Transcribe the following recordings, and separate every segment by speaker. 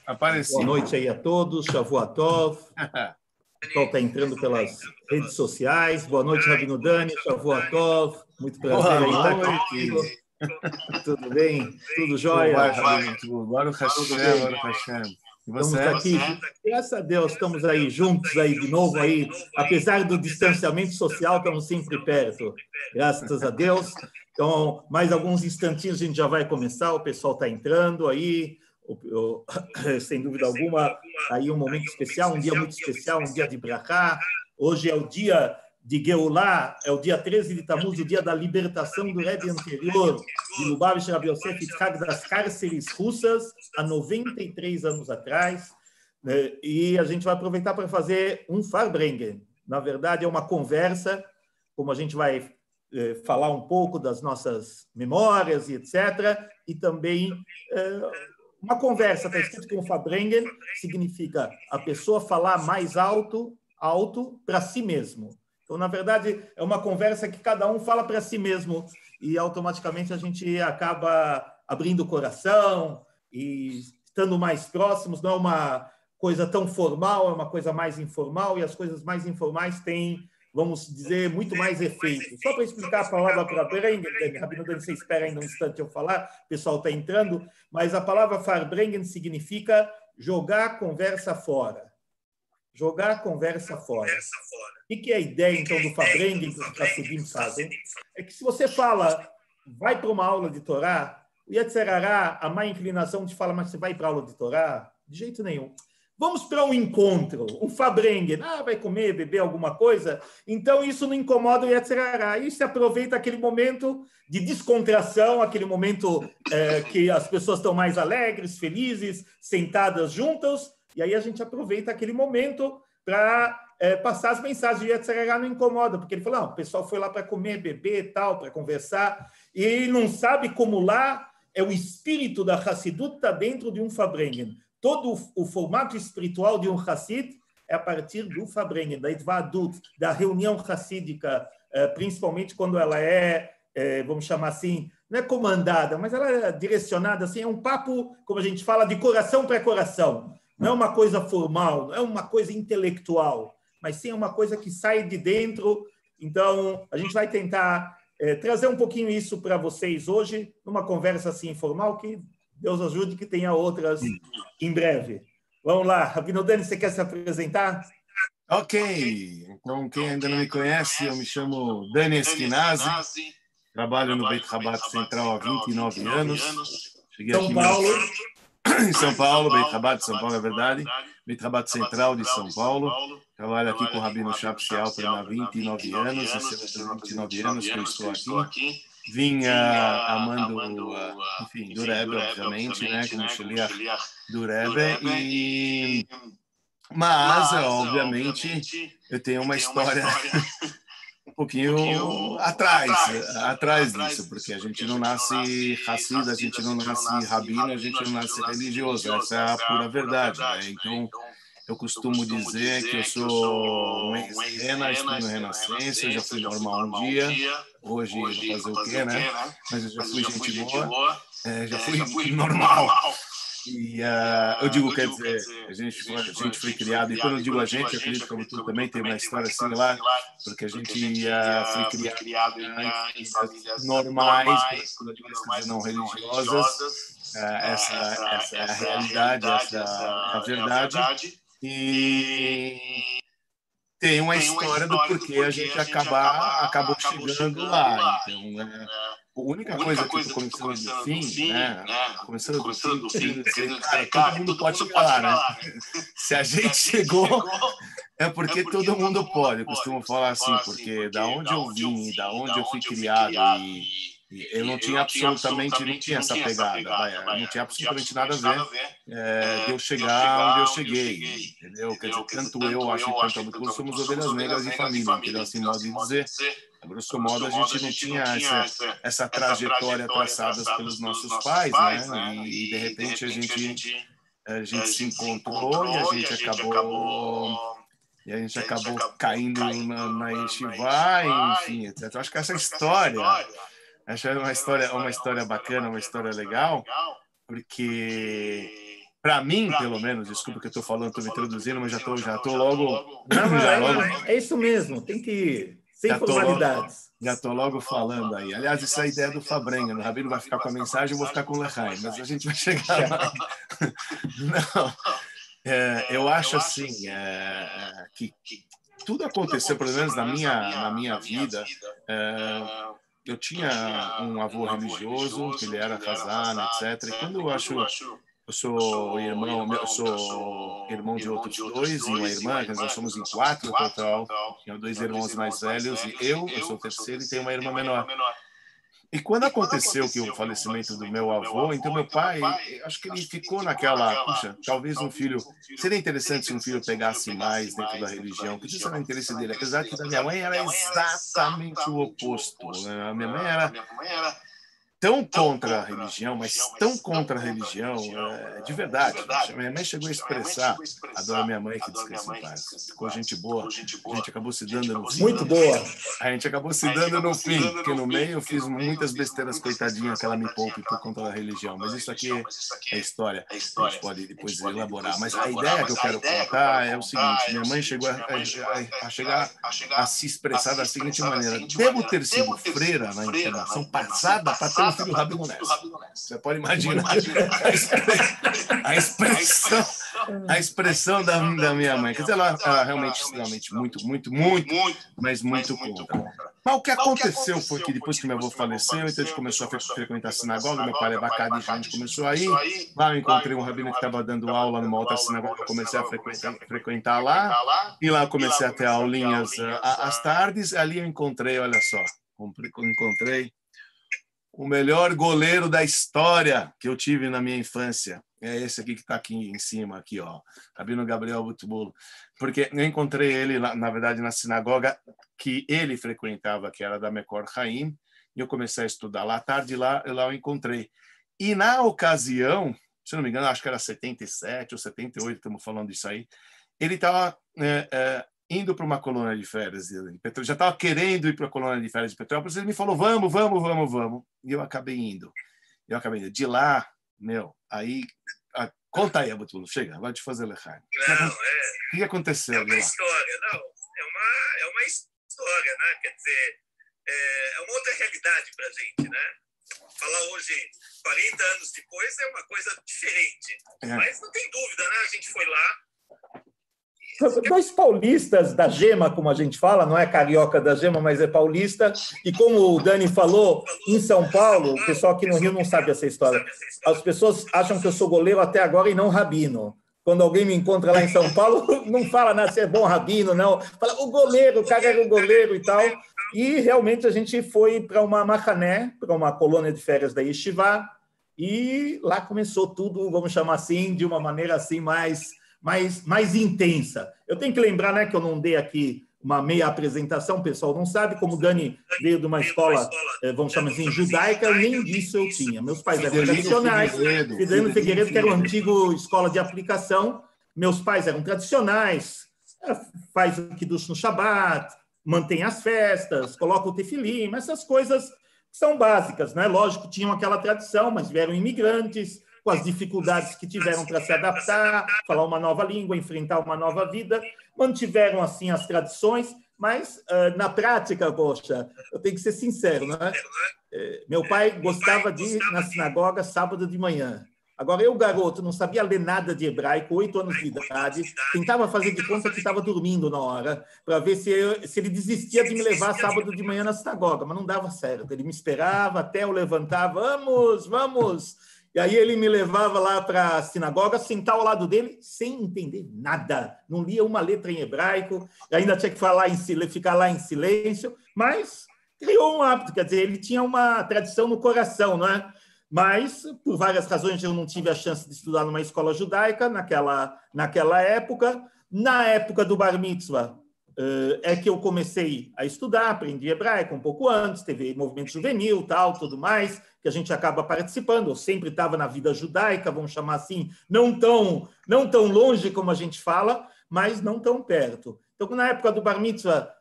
Speaker 1: Apareci.
Speaker 2: Boa noite aí a todos, Shavua Tov. O pessoal está entrando pelas redes sociais. Boa noite, Rabino Dani, Shavua Tov. Muito prazer em estar contigo. Tudo bem? Tudo jóia?
Speaker 1: Baruch Hashem, Baruch Hashem.
Speaker 2: Estamos aqui, graças a Deus, estamos aí juntos aí de novo aí, apesar do distanciamento social, estamos sempre perto, graças a Deus. Então, mais alguns instantinhos a gente já vai começar, o pessoal está entrando aí, sem dúvida alguma, aí um momento especial, um dia muito especial, um dia de Brachá. Hoje é o dia de Geulah, é o dia 13 de Tammuz, o dia da libertação do Rebbe anterior, de Lubavitch Rabbi Yosef Yitzhak, das cárceres russas, há 93 anos atrás. E a gente vai aproveitar para fazer um Farbrengen. Na verdade, é uma conversa, como a gente vai falar um pouco das nossas memórias e etc. E também uma conversa, está escrito que um Farbrengen significa a pessoa falar mais alto para si mesmo. Então, na verdade, é uma conversa que cada um fala para si mesmo e automaticamente a gente acaba abrindo o coração e estando mais próximos. Não é uma coisa tão formal, é uma coisa mais informal e as coisas mais informais têm, vamos dizer, muito mais efeito. Só para explicar a palavra para Farbrengen, Rabino Dani, você espera ainda um instante eu falar, o pessoal está entrando, mas a palavra Farbrengen significa jogar a conversa fora. Jogar a conversa fora. O que é a ideia, então, do Farbrengen que os Hassidim fazem? É que se você fala, vai para uma aula de Torá, o Yetzer Hara, a má inclinação de falar, mas você vai para a aula de Torá? De jeito nenhum. Vamos para um encontro, um Farbrengen. Vai comer, beber alguma coisa? Então, isso não incomoda o Yetzer Hara. Aí se aproveita aquele momento de descontração, aquele momento que as pessoas estão mais alegres, felizes, sentadas juntas. E aí a gente aproveita aquele momento para passar as mensagens. E o Yetzer Hara não incomoda, porque ele fala, não, o pessoal foi lá para comer, beber e tal, para conversar, e ele não sabe como lá é o espírito da Hassidut está dentro de um Farbrengen. Todo o formato espiritual de um Hassid é a partir do Farbrengen, da Itvadut, da reunião hassídica, principalmente quando ela vamos chamar assim, não é comandada, mas ela é direcionada, assim, é um papo, como a gente fala, de coração para coração. Não é uma coisa formal, não é uma coisa intelectual, mas sim uma coisa que sai de dentro. Então, a gente vai tentar trazer um pouquinho isso para vocês hoje, numa conversa assim informal, que Deus ajude que tenha outras em breve. Vamos lá, Rabino Dani, você quer se apresentar?
Speaker 1: Ok, então quem ainda não me conhece, eu me chamo Dani Eskenazi, trabalho no Beit Chabad Central há 29 anos. Cheguei
Speaker 2: São
Speaker 1: aqui
Speaker 2: Paulo.
Speaker 1: em São Paulo, Beit Chabad de São Paulo, é verdade. Beit Chabad Central de São Paulo. Trabalho aqui com o Rabino Shapsi Alper há 29 anos, esses 29 anos que eu estou aqui. Vim amando, enfim, do Rebbe, obviamente, né, como Sheliach do Rebbe, mas, obviamente, eu tenho uma história um pouquinho atrás disso, porque a gente não nasce Hassid, a gente não nasce rabino, a gente não nasce religioso, essa é a pura verdade, né? Então, eu costumo dizer que eu sou um ex-rena, estou no Renascença, eu já fui normal um dia, hoje vou fazer o quê, né? Mas eu já fui gente boa, já fui normal. E eu digo, quer dizer, a gente foi criado, e quando eu digo a gente, eu acredito que tu também tem uma história similar, porque a gente foi criado em famílias normais, quando eu digo não religiosas, essa é a realidade, essa é a verdade, e tem uma história do porquê a gente acabou chegando lá. Então, a única coisa que eu estou começando do fim, né? Começando do fim, quer dizer, cara, todo mundo pode chegar lá, né? Se a gente chegou, é porque todo mundo pode. Eu costumo falar assim, porque da onde eu vim, da onde eu fui criado, e eu não tinha absolutamente, não tinha essa pegada, não tinha absolutamente nada a ver de eu chegar onde eu cheguei, entendeu? Quer dizer, tanto eu acho que quanto a Butur somos ovelhas negras de família, entendeu? Assim, modo de dizer. A grosso modo, a gente não tinha essa trajetória traçada pelos nossos pais, né? E de repente, a gente se encontrou e a gente acabou caindo na Yeshiva, enfim, etc. Eu acho que essa história é uma história bacana, uma história legal, porque para mim, pelo menos, desculpa que eu estou falando, estou me introduzindo, mas já tô logo...
Speaker 2: É isso mesmo, tem que ir, sem formalidades.
Speaker 1: Já estou logo falando aí. Aliás, essa é a ideia do Fabrenga. O Rabino vai ficar com a mensagem, eu vou ficar com o Lechaim, mas a gente vai chegar lá. Não, eu acho assim que tudo aconteceu, pelo menos na minha vida. Eu tinha um avô religioso, que ele era casado, etc. E quando eu sou irmão de outros dois e uma irmã, nós somos em 4 no total. Tinha 2 irmãos mais velhos e eu sou o terceiro e tenho uma irmã menor. E quando aconteceu o falecimento do meu avô, então meu pai, acho que ele ficou naquela, puxa, talvez um filho, seria interessante se um filho pegasse mais dentro da religião, que isso era o interesse dele, apesar que da minha mãe era exatamente o oposto. Né? A minha mãe era tão contra a religião, mas tão contra a religião, de verdade. Minha mãe chegou a expressar, adoro minha mãe, que descansa em paz. Ficou gente boa, a gente acabou se dando no fim.
Speaker 2: Muito boa.
Speaker 1: A gente acabou se dando no fim, porque no meio eu fiz muitas besteiras, coitadinha, que ela me poupe por conta da religião. Mas isso aqui é história, a gente pode depois elaborar. Mas a ideia que eu quero contar é o seguinte, minha mãe chegou a se expressar da seguinte maneira: devo ter sido freira na encarnação passada para ter filho Rabino Ness. Você pode imaginar a expressão da minha mãe. Quer dizer, ela realmente extremamente muito, mas muito contra. Mas o que aconteceu foi que depois que meu avô faleceu, então a gente começou a frequentar a sinagoga, meu pai é Bacadi, a gente começou a ir. Lá eu encontrei um rabino que estava dando aula numa outra sinagoga, eu comecei a frequentar lá, e lá eu comecei a ter aulinhas às tardes, e ali eu encontrei, olha só, encontrei o melhor goleiro da história que eu tive na minha infância. É esse aqui que está aqui em cima, aqui, ó, Rabino Gabriel Butbulo. Porque eu encontrei ele, na verdade, na sinagoga que ele frequentava, que era da Mekor Haim, e eu comecei a estudar lá à tarde, lá eu encontrei. E na ocasião, se não me engano, acho que era 77 ou 78, estamos falando disso aí, ele estava indo para uma colônia de férias, já estava querendo ir para a colônia de férias de Petrópolis, ele me falou, vamos, e eu acabei indo. De lá, aí, conta aí, Abutulu, chega, vai te fazer Lechaim. O que aconteceu?
Speaker 3: É uma história, é uma história, né? Quer dizer, é uma outra realidade para a gente, né? Falar hoje, 40 anos depois, é uma coisa diferente. Mas não tem dúvida, né? A gente foi lá.
Speaker 2: Dois paulistas da Gema, como a gente fala, não é carioca da Gema, mas é paulista. E como o Dani falou, em São Paulo, o pessoal aqui no Rio não sabe essa história. As pessoas acham que eu sou goleiro até agora e não rabino. Quando alguém me encontra lá em São Paulo, não fala nada se é bom rabino, não. Fala, o goleiro, o cara era o goleiro e tal. E realmente a gente foi para uma macané, para uma colônia de férias da Yeshiva, e lá começou tudo, vamos chamar assim, de uma maneira assim mais intensa. Eu tenho que lembrar, né, que eu não dei aqui uma meia apresentação, o pessoal não sabe, como o Dani veio de uma escola, vamos chamar assim, judaica, nem disso eu tinha. Meus pais eram tradicionais, Fidelino Figueiredo, que era uma antiga escola de aplicação, meus pais eram tradicionais, faz o kiddush no Shabbat, mantém as festas, coloca o tefilim, essas coisas que são básicas, né? Lógico, tinham aquela tradição, mas vieram imigrantes, com as dificuldades que tiveram para se adaptar, falar uma nova língua, enfrentar uma nova vida, mantiveram, assim, as tradições, mas, na prática, poxa, eu tenho que ser sincero, né? Meu pai gostava de ir na sinagoga sábado de manhã. Agora, eu, garoto, não sabia ler nada de hebraico, 8 anos de idade, tentava fazer de conta que estava dormindo na hora, para ver se ele desistia de me levar sábado de manhã na sinagoga, mas não dava certo. Ele me esperava até eu levantar, vamos. E aí ele me levava lá para a sinagoga, sentar ao lado dele, sem entender nada. Não lia uma letra em hebraico, ainda tinha que ficar lá em silêncio, mas criou um hábito, quer dizer, ele tinha uma tradição no coração, não é? Mas, por várias razões, eu não tive a chance de estudar numa escola judaica naquela época. Na época do Bar Mitzvah, é que eu comecei a estudar, aprendi hebraico um pouco antes, teve movimento juvenil, tudo mais, que a gente acaba participando. Eu sempre estava na vida judaica, vamos chamar assim, não tão longe como a gente fala, mas não tão perto. Então, na época do Bar Mitzvah,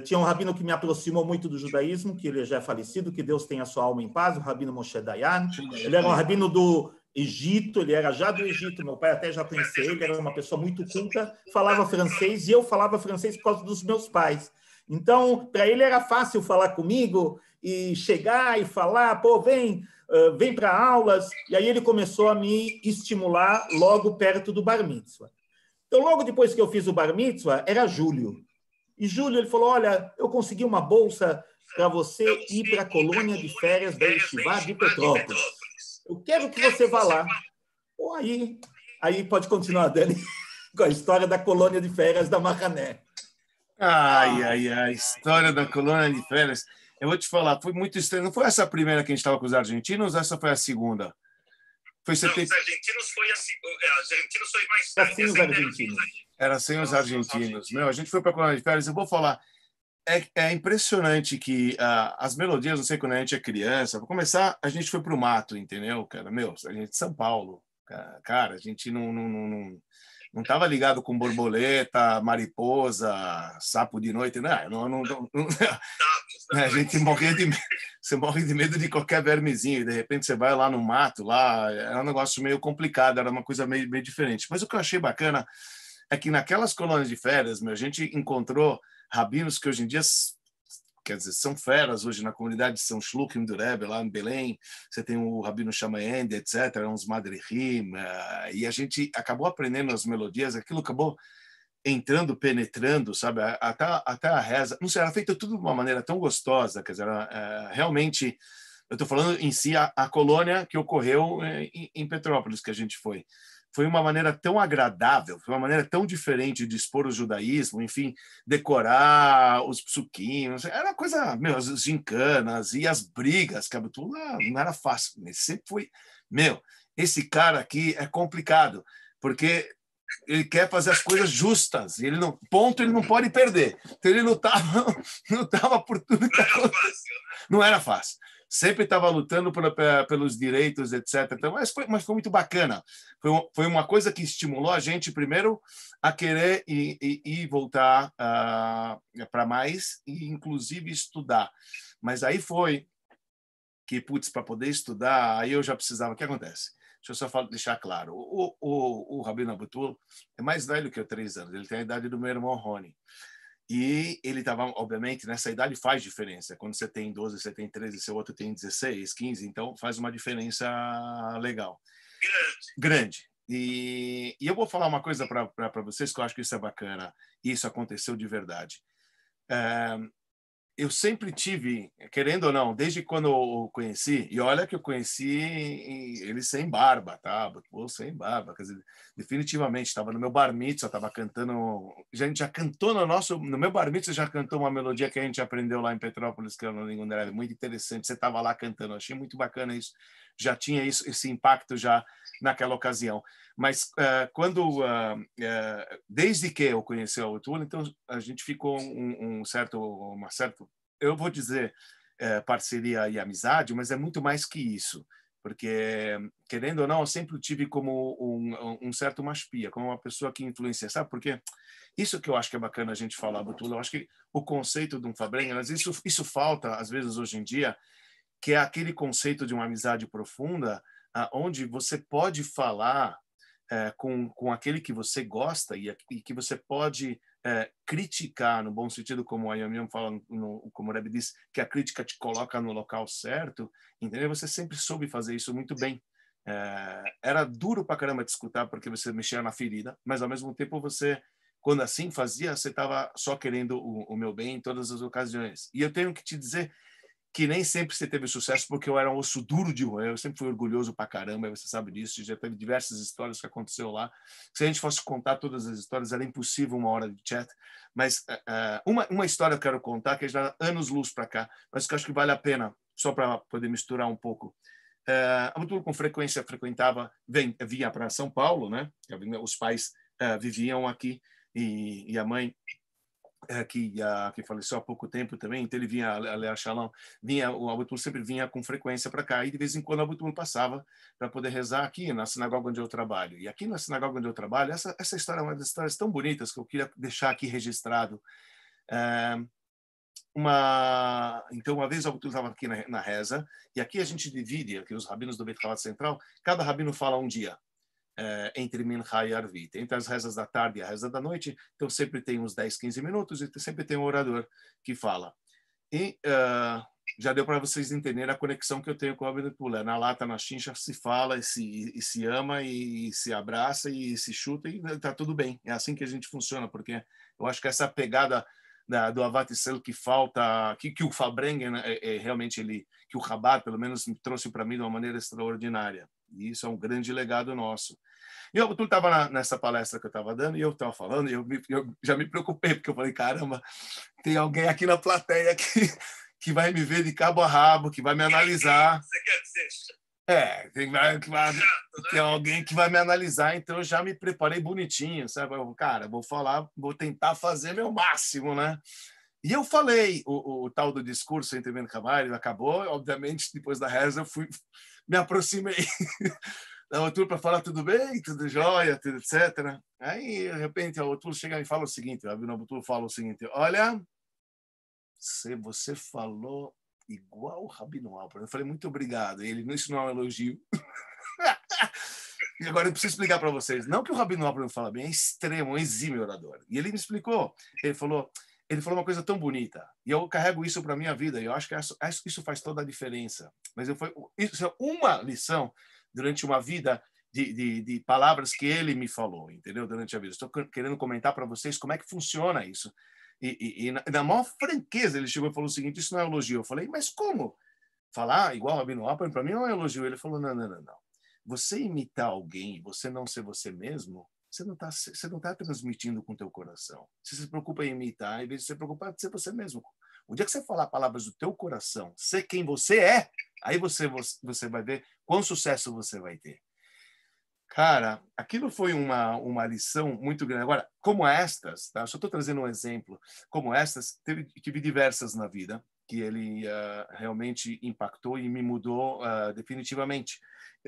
Speaker 2: tinha um rabino que me aproximou muito do judaísmo, que ele já é falecido, que Deus tenha a sua alma em paz, o rabino Moshe Dayan. Ele era um rabino do Egito, ele era já do Egito, meu pai até já conhecia ele, era uma pessoa muito culta, falava francês, e eu falava francês por causa dos meus pais. Então, para ele era fácil falar comigo e chegar e falar, pô, vem para aulas, e aí ele começou a me estimular logo perto do Bar Mitzvah. Então, logo depois que eu fiz o Bar Mitzvah, era julho. E julho ele falou, olha, eu consegui uma bolsa para você ir para a colônia de férias da Yeshiva de Petrópolis. Eu quero que você vá lá. Pô, aí pode continuar, Dani, com a história da colônia de férias da Mahané.
Speaker 1: Ai, história da colônia de férias. Eu vou te falar, foi muito estranho. Não foi essa a primeira que a gente estava com os argentinos, essa foi a segunda?
Speaker 3: Não, os argentinos foi mais tarde.
Speaker 2: Sem os argentinos.
Speaker 1: Era sem os argentinos. Meu, a gente foi para a colônia de férias. Eu vou falar, é impressionante que as melodias, não sei, quando a gente é criança, para começar, a gente foi para o mato, entendeu, cara? Meu, a gente de São Paulo, cara, a gente não estava ligado com borboleta, mariposa, sapo de noite, não. A gente você morre de medo de qualquer vermezinho, e de repente você vai lá no mato, lá é um negócio meio complicado, era uma coisa meio diferente. Mas o que eu achei bacana é que naquelas colônias de férias, a gente encontrou rabinos que hoje em dia, quer dizer, são feras hoje na comunidade de São Shluchim do Rebbe, lá em Belém. Você tem o rabino Shamayende, etc., uns madrihim, e a gente acabou aprendendo as melodias, aquilo acabou entrando, penetrando, sabe, até a reza. Não sei, era feita tudo de uma maneira tão gostosa, quer dizer, realmente, eu estou falando em si a colônia que ocorreu em Petrópolis, que a gente foi uma maneira tão agradável, foi uma maneira tão diferente de expor o judaísmo, enfim, decorar os psuquinhos, era uma coisa, as gincanas e as brigas, que tudo não era fácil, mas sempre foi, esse cara aqui é complicado, porque ele quer fazer as coisas justas, ele não pode perder, então ele lutava por tudo que não era fácil. Sempre estava lutando pelos direitos, etc. Então, mas foi muito bacana. Foi uma coisa que estimulou a gente, primeiro, a querer e voltar para mais e, inclusive, estudar. Mas aí foi que, para poder estudar, aí eu já precisava. O que acontece? Deixa eu só deixar claro. O Rabino Abutul é mais velho que eu, 3 anos. Ele tem a idade do meu irmão Rony. E ele estava, obviamente, nessa idade faz diferença. Quando você tem 12, você tem 13, seu outro tem 16, 15, então faz uma diferença legal. Grande. E eu vou falar uma coisa para vocês que eu acho que isso é bacana. E isso aconteceu de verdade. Eu sempre tive, querendo ou não, desde quando eu o conheci, e olha que eu conheci ele sem barba, tá? Sem barba, quer dizer, definitivamente, estava no meu bar mitzvah, estava cantando, a gente já cantou no meu bar mitzvah, já cantou uma melodia que a gente aprendeu lá em Petrópolis, que era muito interessante, você estava lá cantando, achei muito bacana isso, já tinha esse impacto já naquela ocasião. Mas desde que eu conheci o Abutul, então a gente ficou uma certa, eu vou dizer parceria e amizade, mas é muito mais que isso, porque querendo ou não, eu sempre tive como um certo mashpia, como uma pessoa que influencia, sabe? Porque isso que eu acho que é bacana a gente falar, Abutul, eu acho que o conceito de um Fabrenha, às vezes isso falta às vezes hoje em dia, que é aquele conceito de uma amizade profunda, onde você pode falar com aquele que você gosta e que você pode criticar, no bom sentido, como a Yom fala, como o Rebbe diz, que a crítica te coloca no local certo, entendeu? Você sempre soube fazer isso muito bem. Era duro pra caramba de escutar, porque você mexia na ferida, mas ao mesmo tempo você, quando assim fazia, você estava só querendo o meu bem em todas as ocasiões. E eu tenho que te dizer que nem sempre você teve sucesso, porque eu era um osso duro de roer, eu sempre fui orgulhoso pra caramba, você sabe disso, já teve diversas histórias que aconteceu lá. Se a gente fosse contar todas as histórias, era impossível uma hora de chat, mas uma história eu quero contar, que é já anos-luz para cá, mas que eu acho que vale a pena, só para poder misturar um pouco. Abutul com frequência vinha para São Paulo, né? Os pais viviam aqui, e a mãe que faleceu há pouco tempo também, então ele vinha, aliás, Shalom, o Abutul sempre vinha com frequência para cá, e de vez em quando o Abutul passava para poder rezar aqui na sinagoga onde eu trabalho. E aqui na sinagoga onde eu trabalho, essa história é uma das histórias tão bonitas que eu queria deixar aqui registrado. Então, uma vez eu estava aqui na reza, e aqui a gente divide, aqui os rabinos do Beit Chabad Central, cada rabino fala um dia, entre Mincha e Arvit, entre as rezas da tarde e a reza da noite, então sempre tem uns 10, 15 minutos, e sempre tem um orador que fala. E já deu para vocês entenderem a conexão que eu tenho com o Rabino Tula. Na lata, na chincha, se fala, e se ama, e se abraça, e se chuta, e está tudo bem. É assim que a gente funciona, porque eu acho que essa pegada do Ahavat Israel que falta, que o Fabrengen, realmente, que o Chabad, pelo menos, me trouxe para mim de uma maneira extraordinária. E isso é um grande legado nosso. E eu estava nessa palestra que eu estava dando, e eu estava falando, e eu já me preocupei, porque eu falei, caramba, tem alguém aqui na plateia que vai me ver de cabo a rabo, que vai me analisar.
Speaker 3: Você quer dizer?
Speaker 1: Tem alguém que vai me analisar, então eu já me preparei bonitinho, sabe? Cara, vou tentar fazer meu máximo, né? E eu falei o tal do discurso entre Ben Hamar, acabou, obviamente, depois da reza, eu me aproximei da Otur para falar tudo bem, tudo jóia, tudo etc. Aí, de repente, a Otur chega e fala o seguinte, a Rabino Otur fala o seguinte, olha, você falou igual o Rabino Alper. Eu falei, muito obrigado. Ele, isso não é um elogio. E agora eu preciso explicar para vocês. Não que o Rabino Alper não fala bem, é extremo, um exímio orador. E ele me explicou. Ele falou uma coisa tão bonita. E eu carrego isso para a minha vida. E eu acho que isso faz toda a diferença. Mas isso é uma lição durante uma vida de palavras que ele me falou, entendeu? Durante a vida. Estou querendo comentar para vocês como é que funciona isso. E na maior franqueza, ele chegou e falou o seguinte, isso não é elogio. Eu falei, mas como? Falar igual o Rabino Alper, para mim não é elogio. Ele falou, não. Você imitar alguém, você não ser você mesmo, você não tá transmitindo com o teu coração. Você se preocupa em imitar, em vez de se preocupar em ser você mesmo. O dia que você falar palavras do teu coração, ser quem você é, aí você vai ver quão sucesso você vai ter. Cara, aquilo foi uma lição muito grande. Agora, como estas, tá? Só estou trazendo um exemplo, como estas, tive diversas na vida, que ele realmente impactou e me mudou definitivamente.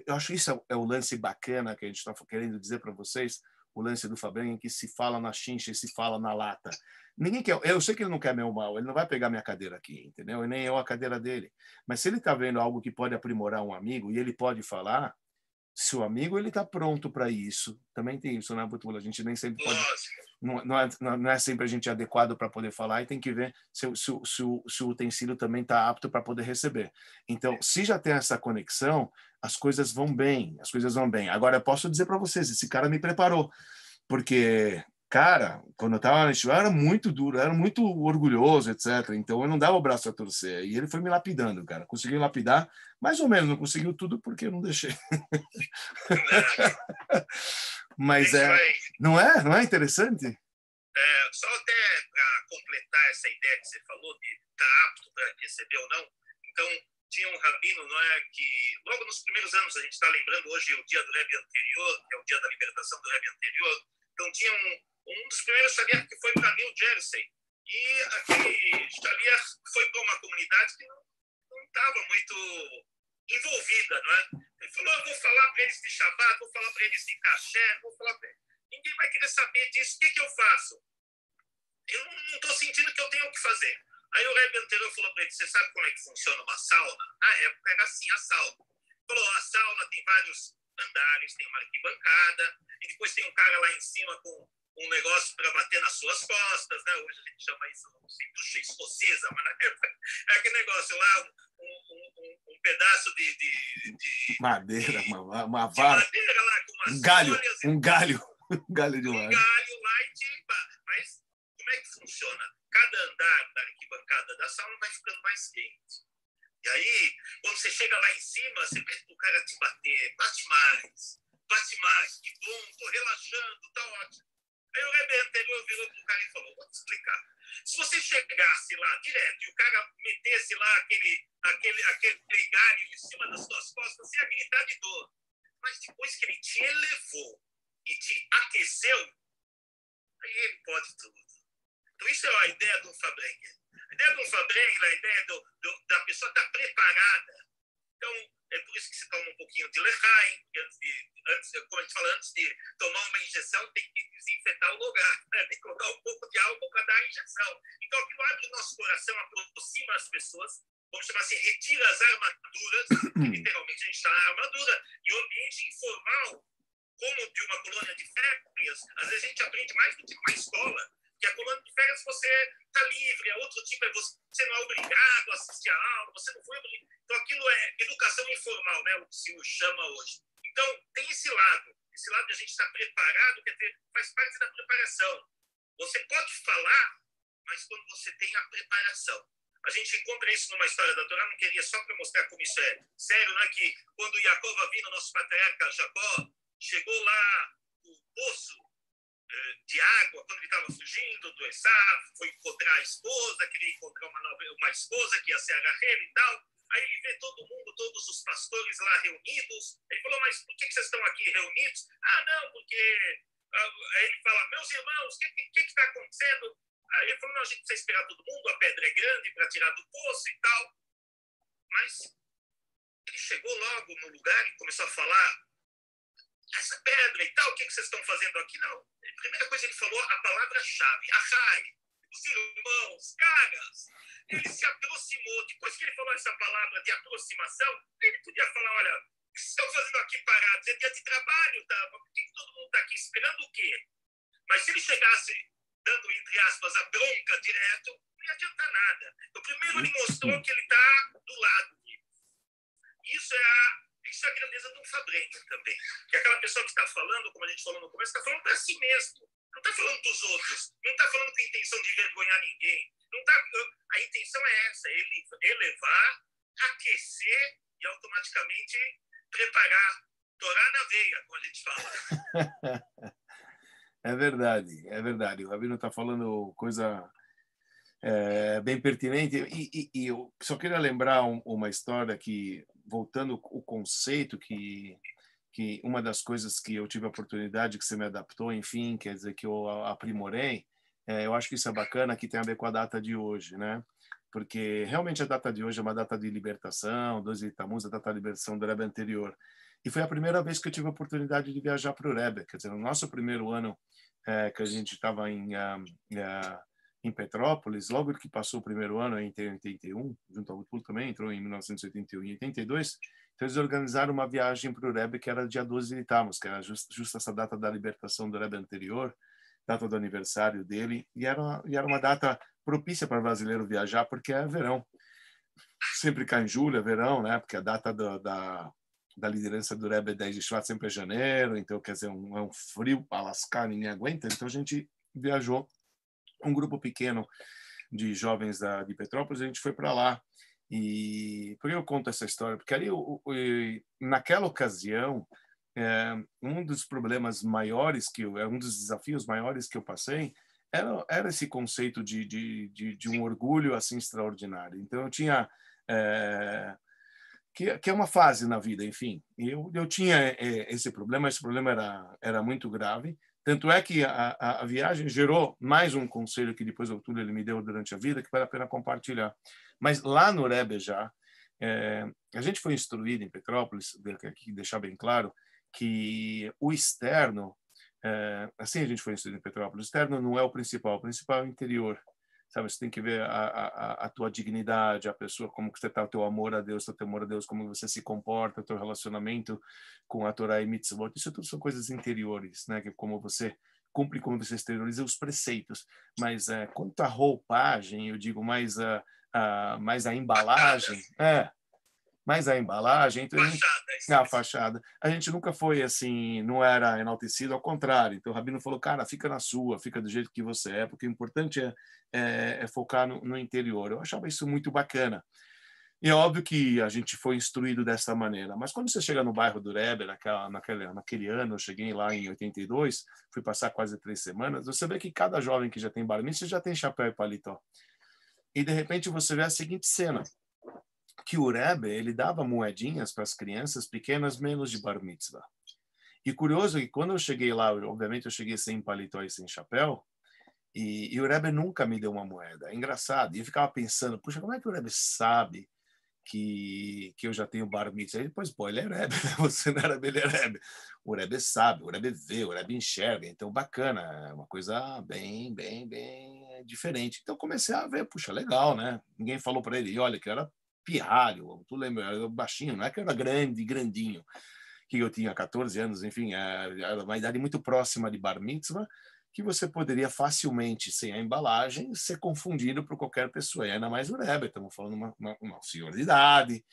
Speaker 1: Eu acho isso é o lance bacana que a gente está querendo dizer para vocês, o lance do Fabrengen, que se fala na chincha e se fala na lata. Ninguém quer, eu sei que ele não quer meu mal, ele não vai pegar minha cadeira aqui, entendeu? E nem eu a cadeira dele. Mas se ele está vendo algo que pode aprimorar um amigo e ele pode falar, se o amigo ele está pronto para isso, também tem isso, né, Butula? A gente nem sempre pode, não é sempre a gente adequado para poder falar e tem que ver se o utensílio também está apto para poder receber. Então, se já tem essa conexão, as coisas vão bem. Agora, eu posso dizer para vocês, esse cara me preparou, porque, cara, quando eu estava na escola, eu era muito duro, eu era muito orgulhoso, etc. Então, eu não dava o braço a torcer. E ele foi me lapidando, cara. Conseguiu lapidar, mais ou menos, não conseguiu tudo porque eu não deixei. Mas não é interessante?
Speaker 3: Só até para completar essa ideia que você falou de estar apto para receber ou não. Então, tinha um rabino, não é, que logo nos primeiros anos, a gente está lembrando hoje o dia do Rebbe anterior, que é o dia da libertação do Rebbe anterior. Então, tinha um dos primeiros shaliach que foi para New Jersey. E aquele shaliach foi para uma comunidade que não estava muito envolvida, não é? Ele falou, eu vou falar para eles de Shabbat, vou falar para eles de Kasher, vou falar para eles. Ninguém vai querer saber disso. O que eu faço? Eu não estou sentindo que eu tenho o que fazer. Aí o Rebbe anterior falou para ele, você sabe como é que funciona uma sauna? Na época era assim a sauna. Falou, a sauna tem vários andares, tem uma arquibancada, e depois tem um cara lá em cima com um negócio para bater nas suas costas, né? Hoje a gente chama isso, não sei, ducha escocesa, mas na época é aquele negócio lá, um pedaço de
Speaker 1: madeira, uma
Speaker 3: de
Speaker 1: vara,
Speaker 3: madeira lá, com umas folhas,
Speaker 1: um galho de
Speaker 3: um
Speaker 1: lado.
Speaker 3: galho lá mas como é que funciona? Cada andar da arquibancada da sauna vai ficando mais quente. E aí, quando você chega lá em cima, você pede pro cara te bater, bate mais, que bom, tô relaxando, tá ótimo. Aí o Rebbe anterior virou pro cara e falou, vou te explicar. Se você chegasse lá direto e o cara metesse lá aquele galho em cima das suas costas, você ia gritar de dor. Mas depois que ele te elevou e te aqueceu, aí ele pode tudo. Então isso é a ideia do Fabrengen. A ideia do Fabrengen é a ideia da pessoa estar preparada. Então, é por isso que se toma um pouquinho de lechaim, como a gente fala, antes de tomar uma injeção, tem que desinfetar o lugar, né? Tem que colocar um pouco de álcool para dar a injeção. Então, aquilo abre o nosso coração, a fala assim, retira as armaduras, que literalmente a gente está na armadura, e o ambiente informal, como de uma colônia de férias, às vezes a gente aprende mais do que uma escola, que a colônia de férias você está livre, é outro tipo, você não é obrigado a assistir a aula, você não foi obrigado. Então aquilo é educação informal, né, o que se chama hoje. Então tem esse lado de a gente estar preparado, quer dizer, faz parte da preparação. Você pode falar, mas quando você tem a preparação. A gente encontra isso numa história da Torá, não queria só para mostrar como isso é sério, né? Que quando Jacob Avinu, nosso patriarca Jacó, chegou lá no poço de água, quando ele estava fugindo do Esav, foi encontrar a esposa, queria encontrar uma esposa que ia ser a Rachel e tal. Aí ele vê todo mundo, todos os pastores lá reunidos. Ele falou, mas por que vocês estão aqui reunidos? Ah, não, porque... Aí ele fala, meus irmãos, o que está acontecendo? Aí ele falou, não, a gente precisa esperar todo mundo, a pedra é grande para tirar do poço e tal. Mas ele chegou logo no lugar e começou a falar, essa pedra e tal, o que vocês estão fazendo aqui? Não. A primeira coisa ele falou a palavra-chave, achai, os irmãos, caras. Ele se aproximou. Depois que ele falou essa palavra de aproximação, ele podia falar, olha, o que vocês estão fazendo aqui parados? É dia de trabalho, tá? Por que todo mundo está aqui esperando o quê? Mas se ele chegasse dando, entre aspas, a bronca direto, não ia adiantar nada. Então, primeiro ele mostrou que ele está do lado dele. Isso é a grandeza de um fabrenho também. Que aquela pessoa que está falando, como a gente falou no começo, está falando para si mesmo. Não está falando dos outros. Não está falando com a intenção de envergonhar ninguém. Não tá, a intenção é essa, elevar, aquecer e automaticamente preparar, Torá na veia, como a gente fala.
Speaker 1: É verdade. O Rabino está falando coisa bem pertinente. E eu só queria lembrar uma história que, voltando o conceito, que uma das coisas que eu tive a oportunidade, que você me adaptou, enfim, quer dizer, que eu aprimorei, eu acho que isso é bacana, que tem a ver com a data de hoje, né? Porque realmente a data de hoje é uma data de libertação, 12 de Tammuz, a data de libertação do Rebbe anterior. E foi a primeira vez que eu tive a oportunidade de viajar para o Rebbe, quer dizer, no nosso primeiro ano que a gente estava em Petrópolis, logo que passou o primeiro ano, em 81, junto ao Utpul também, entrou em 1981 e 82, então eles organizaram uma viagem para o Rebbe que era dia 12 de Tammuz, que era justa essa data da libertação do Rebbe anterior, data do aniversário dele, e era uma data propícia para o brasileiro viajar, porque é verão. Sempre cai em julho, é verão, né? Porque a data da liderança do Rebbe 10 de Shvat sempre é janeiro, então, quer dizer, é um frio para lascar, ninguém aguenta. Então, a gente viajou, um grupo pequeno de jovens de Petrópolis, a gente foi para lá. E por que eu conto essa história? Porque ali, naquela ocasião, um dos problemas maiores, um dos desafios maiores que eu passei, era esse conceito de um orgulho assim extraordinário. Então, eu tinha... que é uma fase na vida, enfim. Eu tinha esse problema era muito grave, tanto é que a viagem gerou mais um conselho que depois o Túlio ele me deu durante a vida, que vale a pena compartilhar. Mas lá no Rebbe já, a gente foi instruído em Petrópolis, aqui deixar bem claro, que o externo, assim a gente foi instruído em Petrópolis, o externo não é o principal é o interior. Sabe, você tem que ver a tua dignidade, a pessoa, como que você está, o teu amor a Deus, o teu temor a Deus, como você se comporta, o teu relacionamento com a Torá e Mitzvot. Isso tudo são coisas interiores, né? Que como você cumpre, como você exterioriza os preceitos. Mas quanto à roupagem, eu digo mais a embalagem, mais a embalagem, então a fachada. A gente nunca foi assim, não era enaltecido, ao contrário. Então o Rabino falou, cara, fica na sua, fica do jeito que você é, porque o importante é focar no interior. Eu achava isso muito bacana. E é óbvio que a gente foi instruído dessa maneira. Mas quando você chega no bairro do Rebbe, naquele ano, eu cheguei lá em 82, fui passar quase 3 semanas, você vê que cada jovem que já tem bar mitzvah já tem chapéu e paletó. E de repente você vê a seguinte cena, que o Rebbe, ele dava moedinhas para as crianças pequenas menos de bar mitzvah. E curioso é que quando eu cheguei lá, obviamente eu cheguei sem paletó e sem chapéu, e o Rebbe nunca me deu uma moeda. É engraçado. E eu ficava pensando, puxa, como é que o Rebbe sabe que eu já tenho bar mitzvah? Aí depois, ele é Rebbe, né? Você não é Rebbe, ele é Rebbe. O Rebbe sabe, o Rebbe vê, o Rebbe enxerga. Então, bacana, é uma coisa bem diferente. Então, comecei a ver, puxa, legal, né? Ninguém falou para ele, olha, que eu era pirralho, tu lembra, era baixinho, não é que era grande, grandinho, que eu tinha 14 anos, enfim, era uma idade muito próxima de bar mitzvah, que você poderia facilmente, sem a embalagem, ser confundido por qualquer pessoa. E ainda mais o Rebbe, estamos falando uma senhora de idade,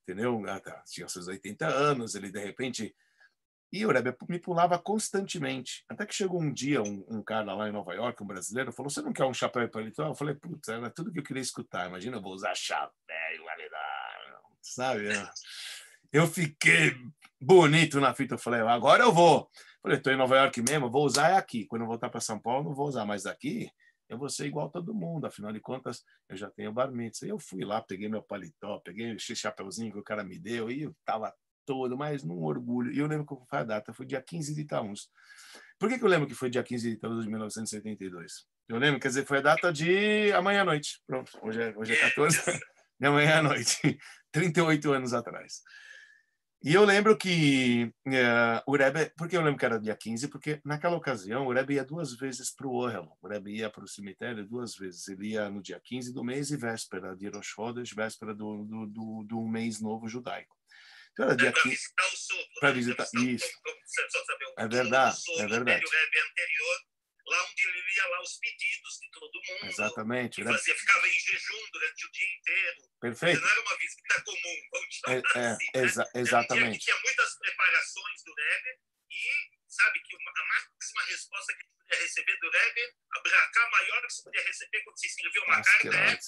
Speaker 1: entendeu? Tinha seus 80 anos, ele de repente... E o Rebbe me pulava constantemente. Até que chegou um dia, um cara lá em Nova York, um brasileiro, falou, você não quer um chapéu e paletó? Eu falei, putz, era tudo que eu queria escutar. Imagina, eu vou usar chapéu, sabe? Eu fiquei bonito na fita. Eu falei, agora eu vou. Falei, estou em Nova York mesmo, vou usar aqui. Quando eu voltar para São Paulo, não vou usar mais aqui. Eu vou ser igual a todo mundo. Afinal de contas, eu já tenho bar mitzvah. Eu fui lá, peguei meu paletó, peguei esse chapéuzinho que o cara me deu e eu estava todo, mas num orgulho. E eu lembro que foi a data, foi dia 15 de Tammuz. Por que eu lembro que foi dia 15 de Tammuz de 1972? Eu lembro, quer dizer, foi a data de amanhã à noite. Pronto, hoje é 14, de amanhã à noite, 38 anos atrás. E eu lembro que o Rebbe, por que eu lembro que era dia 15? Porque naquela ocasião o Rebbe ia 2 vezes para o Ohel. O Rebbe ia para o cemitério 2 vezes. Ele ia no dia 15 do mês e véspera de Rosh Chodesh, véspera do mês novo judaico. Então era dia 15. Para visitar isso. É verdade, é verdade.
Speaker 3: Lá onde ele lia lá os pedidos de todo mundo.
Speaker 1: Exatamente.
Speaker 3: Ficava em jejum durante o dia inteiro.
Speaker 1: Perfeito.
Speaker 3: Não era uma visita comum, vamos chamar assim.
Speaker 1: Exatamente.
Speaker 3: Tinha muitas preparações do Rebbe e sabe que a máxima resposta que ele podia receber do Rebbe, a brachá maior que você podia receber quando você escreveu uma carta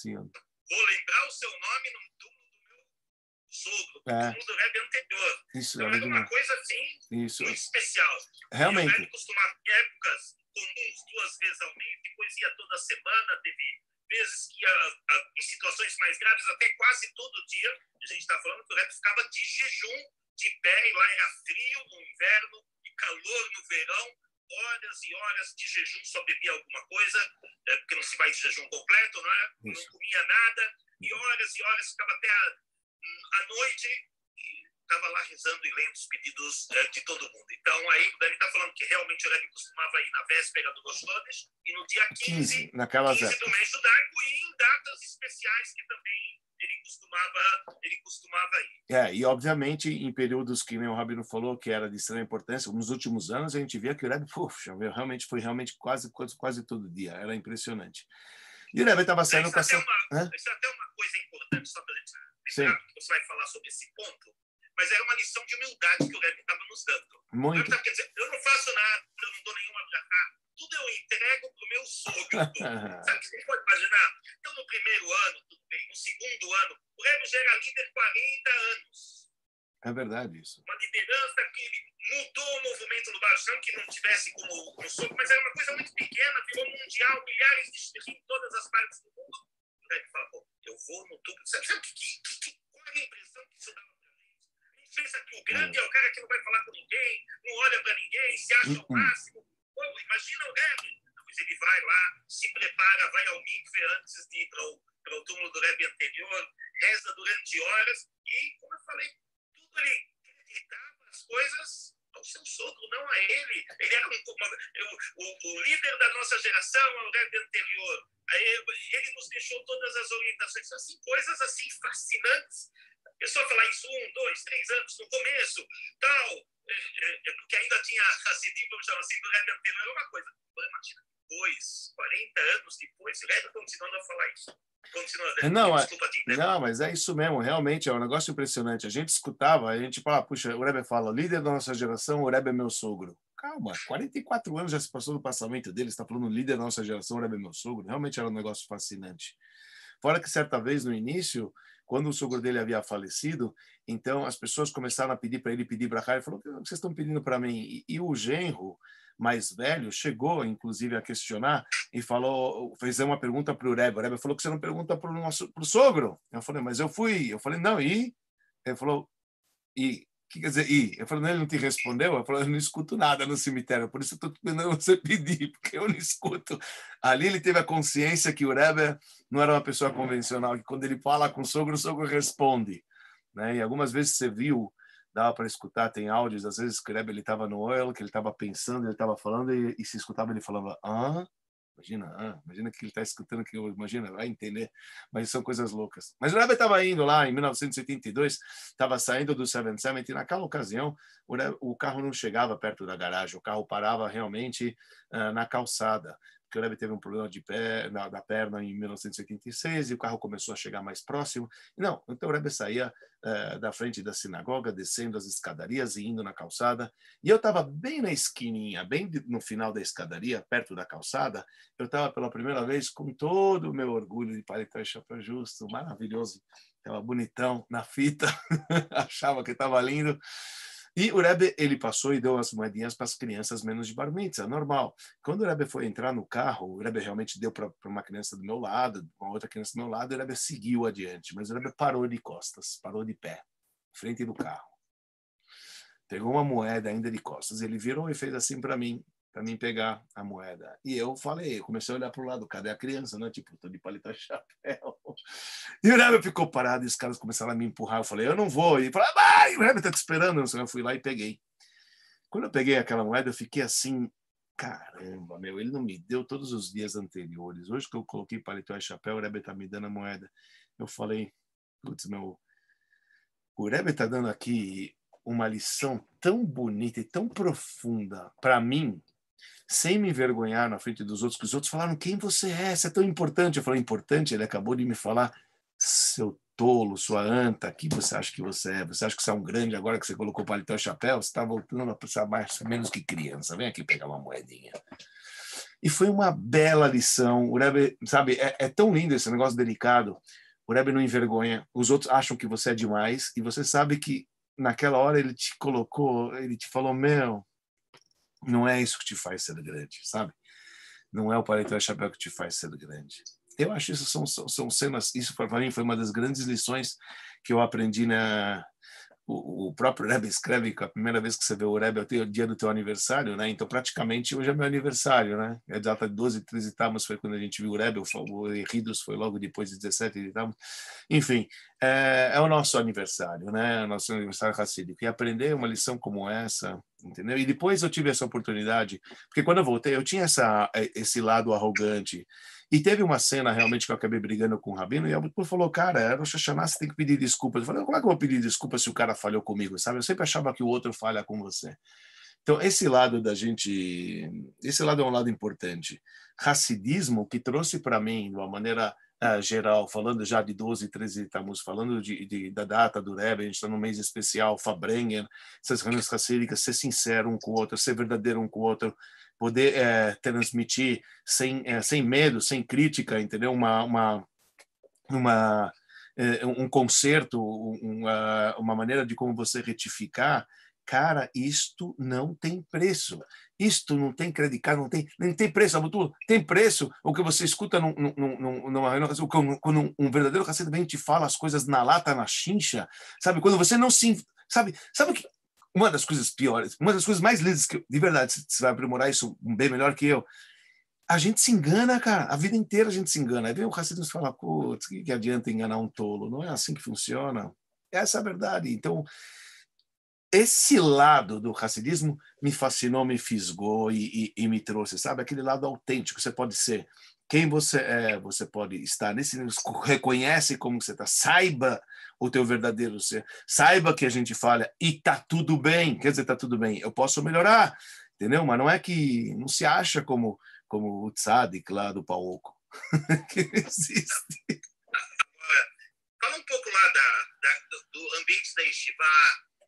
Speaker 3: vou lembrar o seu nome no túmulo do meu sogro, no túmulo do Rebbe anterior.
Speaker 1: Isso,
Speaker 3: então era uma coisa assim muito especial.
Speaker 1: Realmente.
Speaker 3: E o Rebbe costumava em épocas comuns 2 vezes ao mês, depois ia toda semana, teve vezes que ia em situações mais graves, até quase todo dia, a gente está falando que o Rebbe ficava de jejum, de pé, e lá era frio no inverno e calor no verão, horas e horas de jejum, só bebia alguma coisa, porque não se vai de jejum completo, não é? Não comia nada, e horas ficava até a noite, estava lá rezando e lendo os pedidos de todo mundo. Então, aí o Dani está falando que realmente o Rebbe costumava ir na véspera do Rosh Chodesh e no dia 15 do mês judaico e em datas especiais que também ele costumava ir.
Speaker 1: E obviamente em períodos que nem o Rabino falou que era de extrema importância, nos últimos anos a gente via que o Rebbe, foi realmente quase todo dia, era impressionante. E o Rebbe estava saindo com essa...
Speaker 3: Isso é até uma coisa importante, só para a gente lembrar, que você vai falar sobre esse ponto, mas era uma lição de humildade que o Rebbe estava nos dando.
Speaker 1: Muito.
Speaker 3: O Rebbe estava dizendo, eu não faço nada, eu não dou nenhuma brachá, tudo eu entrego para o meu sogro. Sabe o que você pode imaginar? Então, no primeiro ano, tudo bem. No segundo ano, o Rebbe já era líder 40 anos.
Speaker 1: É verdade isso.
Speaker 3: Uma liderança que ele mudou o movimento do Baruch, que não tivesse como sogro, mas era uma coisa muito pequena, virou mundial, milhares de shlichim em todas as partes do mundo. O Rebbe falou, eu vou no tubo. Sabe qual é a impressão que isso dava para a gente? A gente pensa que o grande é o cara que não vai falar com ninguém, não olha para ninguém, se acha o máximo. Pô, imagina o Rebbe. Mas ele vai lá, se prepara, vai ao mikve antes de ir para o túmulo do Rebbe anterior, reza durante horas e, como eu falei, tudo ele acreditava as coisas ao seu sogro, não a ele. Ele era o líder da nossa geração, o Rebbe anterior. Aí, ele nos deixou todas as orientações, assim, coisas assim fascinantes. A pessoa falar isso 1, 2, 3 anos no começo, tal, porque ainda tinha Hassidim, vamos chamar assim, do Rebbe anterior, é uma coisa. Imagina, depois, 40 anos depois, o Rebbe continuando a falar isso.
Speaker 1: Não, mas é isso mesmo, realmente é um negócio impressionante. A gente escutava, a gente fala, puxa, o Rebbe fala, líder da nossa geração, o Rebbe é meu sogro. Calma, 44 anos já se passou do passamento dele, está falando líder da nossa geração, o Rebbe é meu sogro. Realmente era um negócio fascinante. Fora que certa vez no início, quando o sogro dele havia falecido, então as pessoas começaram a pedir para ele pedir brachá. Ele falou, o que vocês estão pedindo para mim? E o genro mais velho chegou, inclusive, a questionar e falou, fez uma pergunta para o Rebbe. O Rebbe falou que você não pergunta para o sogro. Eu falei, mas eu fui. Eu falei, não, e? Ele falou, e? O que quer dizer, e? Eu falei, não, ele não te respondeu? Eu falei, eu não escuto nada no cemitério, por isso eu estou mandando você pedir, porque eu não escuto. Ali ele teve a consciência que o Rebbe não era uma pessoa convencional, que quando ele fala com o sogro responde. Né? E algumas vezes você viu, dava para escutar, tem áudios, às vezes que o Rebbe estava no oil, que ele estava pensando, ele estava falando, e se escutava, ele falava, imagina que ele está escutando, que imagina, vai entender, mas são coisas loucas. Mas o Rebbe estava indo lá em 1972, estava saindo do 770 e naquela ocasião o carro não chegava perto da garagem, o carro parava realmente na calçada, porque o Rebbe teve um problema da perna em 1986 e o carro começou a chegar mais próximo. Não, então o Rebbe saía da frente da sinagoga, descendo as escadarias e indo na calçada. E eu estava bem na esquininha, bem no final da escadaria, perto da calçada. Eu estava pela primeira vez com todo o meu orgulho de paletó e chapéu justo, maravilhoso. Estava bonitão na fita, achava que estava lindo. E o Rebbe, ele passou e deu as moedinhas para as crianças menos de bar mitzvah, normal. Quando o Rebbe foi entrar no carro, o Rebbe realmente deu para uma criança do meu lado, uma outra criança do meu lado, e o Rebbe seguiu adiante. Mas o Rebbe parou de costas, parou de pé, frente do carro. Pegou uma moeda ainda de costas. Ele virou e fez assim para mim pegar a moeda. E eu comecei a olhar para o lado, cadê a criança? Né? Tipo, tô de paletó e chapéu. E o Rebbe ficou parado e os caras começaram a me empurrar. Eu falei, eu não vou. E ele falou, vai, o Rebbe tá te esperando. Eu fui lá e peguei. Quando eu peguei aquela moeda, eu fiquei assim, caramba, ele não me deu todos os dias anteriores. Hoje que eu coloquei paletó e chapéu, o Rebbe tá me dando a moeda. Eu falei, putz, o Rebbe tá dando aqui uma lição tão bonita e tão profunda para mim, sem me envergonhar na frente dos outros, que os outros falaram, quem você é? Você é tão importante. Eu falei, importante? Ele acabou de me falar, seu tolo, sua anta, que você acha que você é? Você acha que você é um grande agora que você colocou paletó e chapéu? Você está voltando a pensar mais menos que criança. Vem aqui pegar uma moedinha. E foi uma bela lição. O Rebbe, sabe, é tão lindo esse negócio delicado. O Rebbe não envergonha. Os outros acham que você é demais e você sabe que naquela hora ele te colocou, ele te falou, não é isso que te faz ser grande, sabe? Não é o paletó e chapéu que te faz ser grande. Eu acho que isso são cenas, isso para mim foi uma das grandes lições que eu aprendi o próprio Rebbe escreve que a primeira vez que você vê o Rebbe é o dia do teu aniversário, né? Então praticamente hoje é meu aniversário, né? A data de 12 e 13 Tammuz foi quando a gente viu o Rebbe, o Erridos foi logo depois de 17 de Tammuz. Enfim, é o nosso aniversário, né? O nosso aniversário racídico. E aprender uma lição como essa, entendeu? E depois eu tive essa oportunidade, porque quando eu voltei, eu tinha esse lado arrogante. E teve uma cena realmente que eu acabei brigando com o Rabino e o falou, cara, era o Hashanah, você tem que pedir desculpas. Eu falei, como é que eu vou pedir desculpas se o cara falhou comigo, sabe? Eu sempre achava que o outro falha com você. Então, esse lado é um lado importante. Hassidismo, que trouxe para mim, de uma maneira geral, falando já de 12 e 13 Tammuz, falando da data do Rebbe, a gente está num mês especial, Fabrengen, essas reuniões hassídicas, ser sincero um com o outro, ser verdadeiro um com o outro, poder transmitir sem medo, sem crítica, entendeu? Um conserto, uma maneira de como você retificar. Cara, isto não tem preço. Isto não tem credicar, nem tem preço. Tem preço o que você escuta quando um verdadeiro Hasid vem te fala as coisas na lata, na chincha, sabe? Quando você não se... Sabe que uma das coisas piores, uma das coisas mais lindas que, de verdade, você vai aprimorar isso bem melhor que eu, a gente se engana, cara. A vida inteira a gente se engana. Aí vem o Hasid e fala, putz, que adianta enganar um tolo? Não é assim que funciona. Essa é a verdade. Então, esse lado do hassidismo me fascinou, me fisgou e me trouxe, sabe? Aquele lado autêntico. Você pode ser quem você é, você pode estar nesse nível, reconhece como você está, saiba o teu verdadeiro ser, saiba que a gente falha e tá tudo bem, quer dizer, tá tudo bem, eu posso melhorar, entendeu? Mas não é que não se acha como o tzadik lá do Pauco, que existe.
Speaker 3: Agora, fala um pouco lá do ambiente da Yeshiva,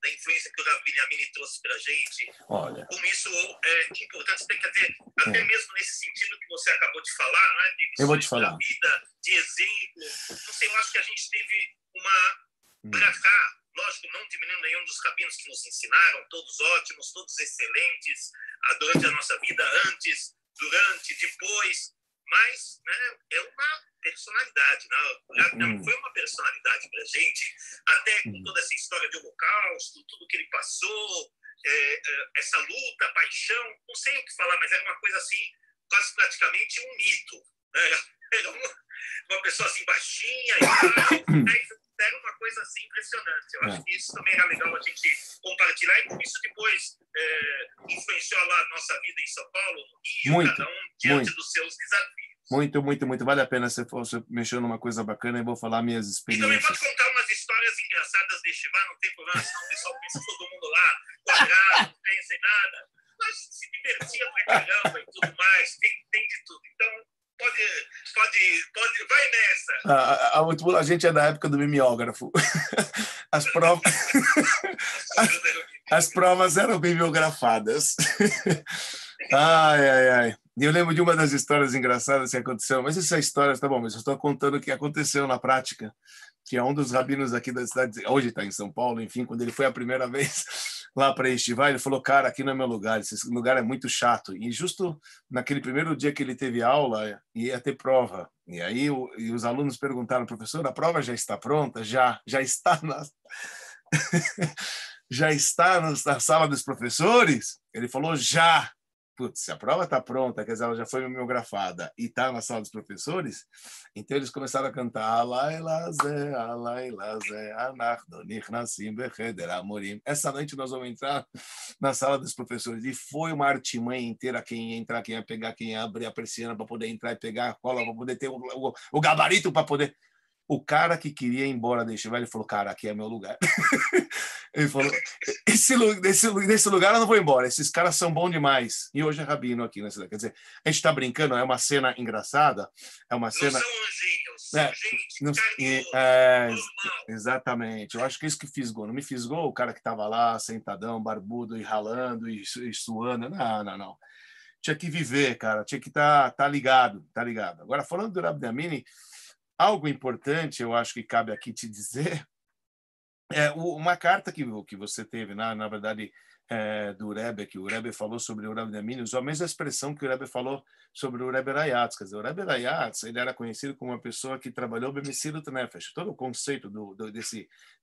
Speaker 3: da influência que o Rav Binyamin trouxe para a gente.
Speaker 1: Olha.
Speaker 3: Como isso é importante, você tem que ter, até mesmo nesse sentido que você acabou de falar, né? De
Speaker 1: eu vou te falar.
Speaker 3: Vida, de exemplo. Não sei, eu acho que a gente teve uma brachá, lógico, não diminuindo nenhum dos rabinos que nos ensinaram, todos ótimos, todos excelentes, durante a nossa vida, antes, durante, depois, mas, né, é uma personalidade, né? Foi uma personalidade para a gente, até com toda essa história de holocausto, tudo que ele passou, essa luta, paixão, não sei o que falar, mas era uma coisa assim, quase praticamente um mito, né? Era uma pessoa assim baixinha, era uma coisa assim impressionante. Eu acho que isso também era legal a gente compartilhar, e como isso depois influenciou lá a nossa vida em São Paulo, no Rio,
Speaker 1: muito.
Speaker 3: cada um diante dos seus desafios.
Speaker 1: Muito, muito, muito. Vale a pena você mexer numa coisa bacana e vou falar minhas experiências.
Speaker 3: E também pode contar umas histórias engraçadas de Yeshiva, não tem problema, senão o pessoal pensa todo mundo lá, quadrado, não tem sem nada. Mas se divertia pra caramba e tudo mais, tem de tudo. Então, pode, vai nessa.
Speaker 1: A gente é da época do mimeógrafo. As provas eram mimeografadas. Ai. E eu lembro de uma das histórias engraçadas que aconteceu, mas essa história, tá bom, mas eu estou contando o que aconteceu na prática, que é um dos rabinos aqui da cidade, hoje está em São Paulo, enfim, quando ele foi a primeira vez lá para Yeshiva, ele falou, cara, aqui não é meu lugar, esse lugar é muito chato. E justo naquele primeiro dia que ele teve aula, ia ter prova. E aí os alunos perguntaram, professor, a prova já está pronta? Já está já está na sala dos professores? Ele falou, já. Putz, se a prova está pronta, quer dizer, ela já foi mimeografada e está na sala dos professores, então eles começaram a cantar essa noite nós vamos entrar na sala dos professores. E foi uma artimanha inteira, quem ia entrar, quem ia pegar, quem ia abrir a persiana para poder entrar e pegar a cola, para poder ter o gabarito para poder... O cara que queria ir embora desse velho falou, cara, aqui é meu lugar. Ele falou, desse lugar eu não vou embora, esses caras são bons demais. E hoje é rabino aqui na cidade. Quer dizer, a gente está brincando, é uma cena engraçada, é uma cena...
Speaker 3: Não são anjinhos, gente, normal.
Speaker 1: Exatamente, eu acho que é isso que fisgou. Não me fisgou o cara que estava lá, sentadão, barbudo, e ralando, e suando. Não. Tinha que viver, cara, tinha que estar ligado. Agora, falando do Rab Damiani, algo importante, eu acho que cabe aqui te dizer, é uma carta que você teve, na verdade, do Rebbe, que o Rebbe falou sobre o Rab Damiani, usou a mesma expressão que o Rebbe falou sobre o Rebbe Rayatz. Quer dizer, o Rebbe Rayatz, ele era conhecido como uma pessoa que trabalhou b'mesirut nefesh. Todo o conceito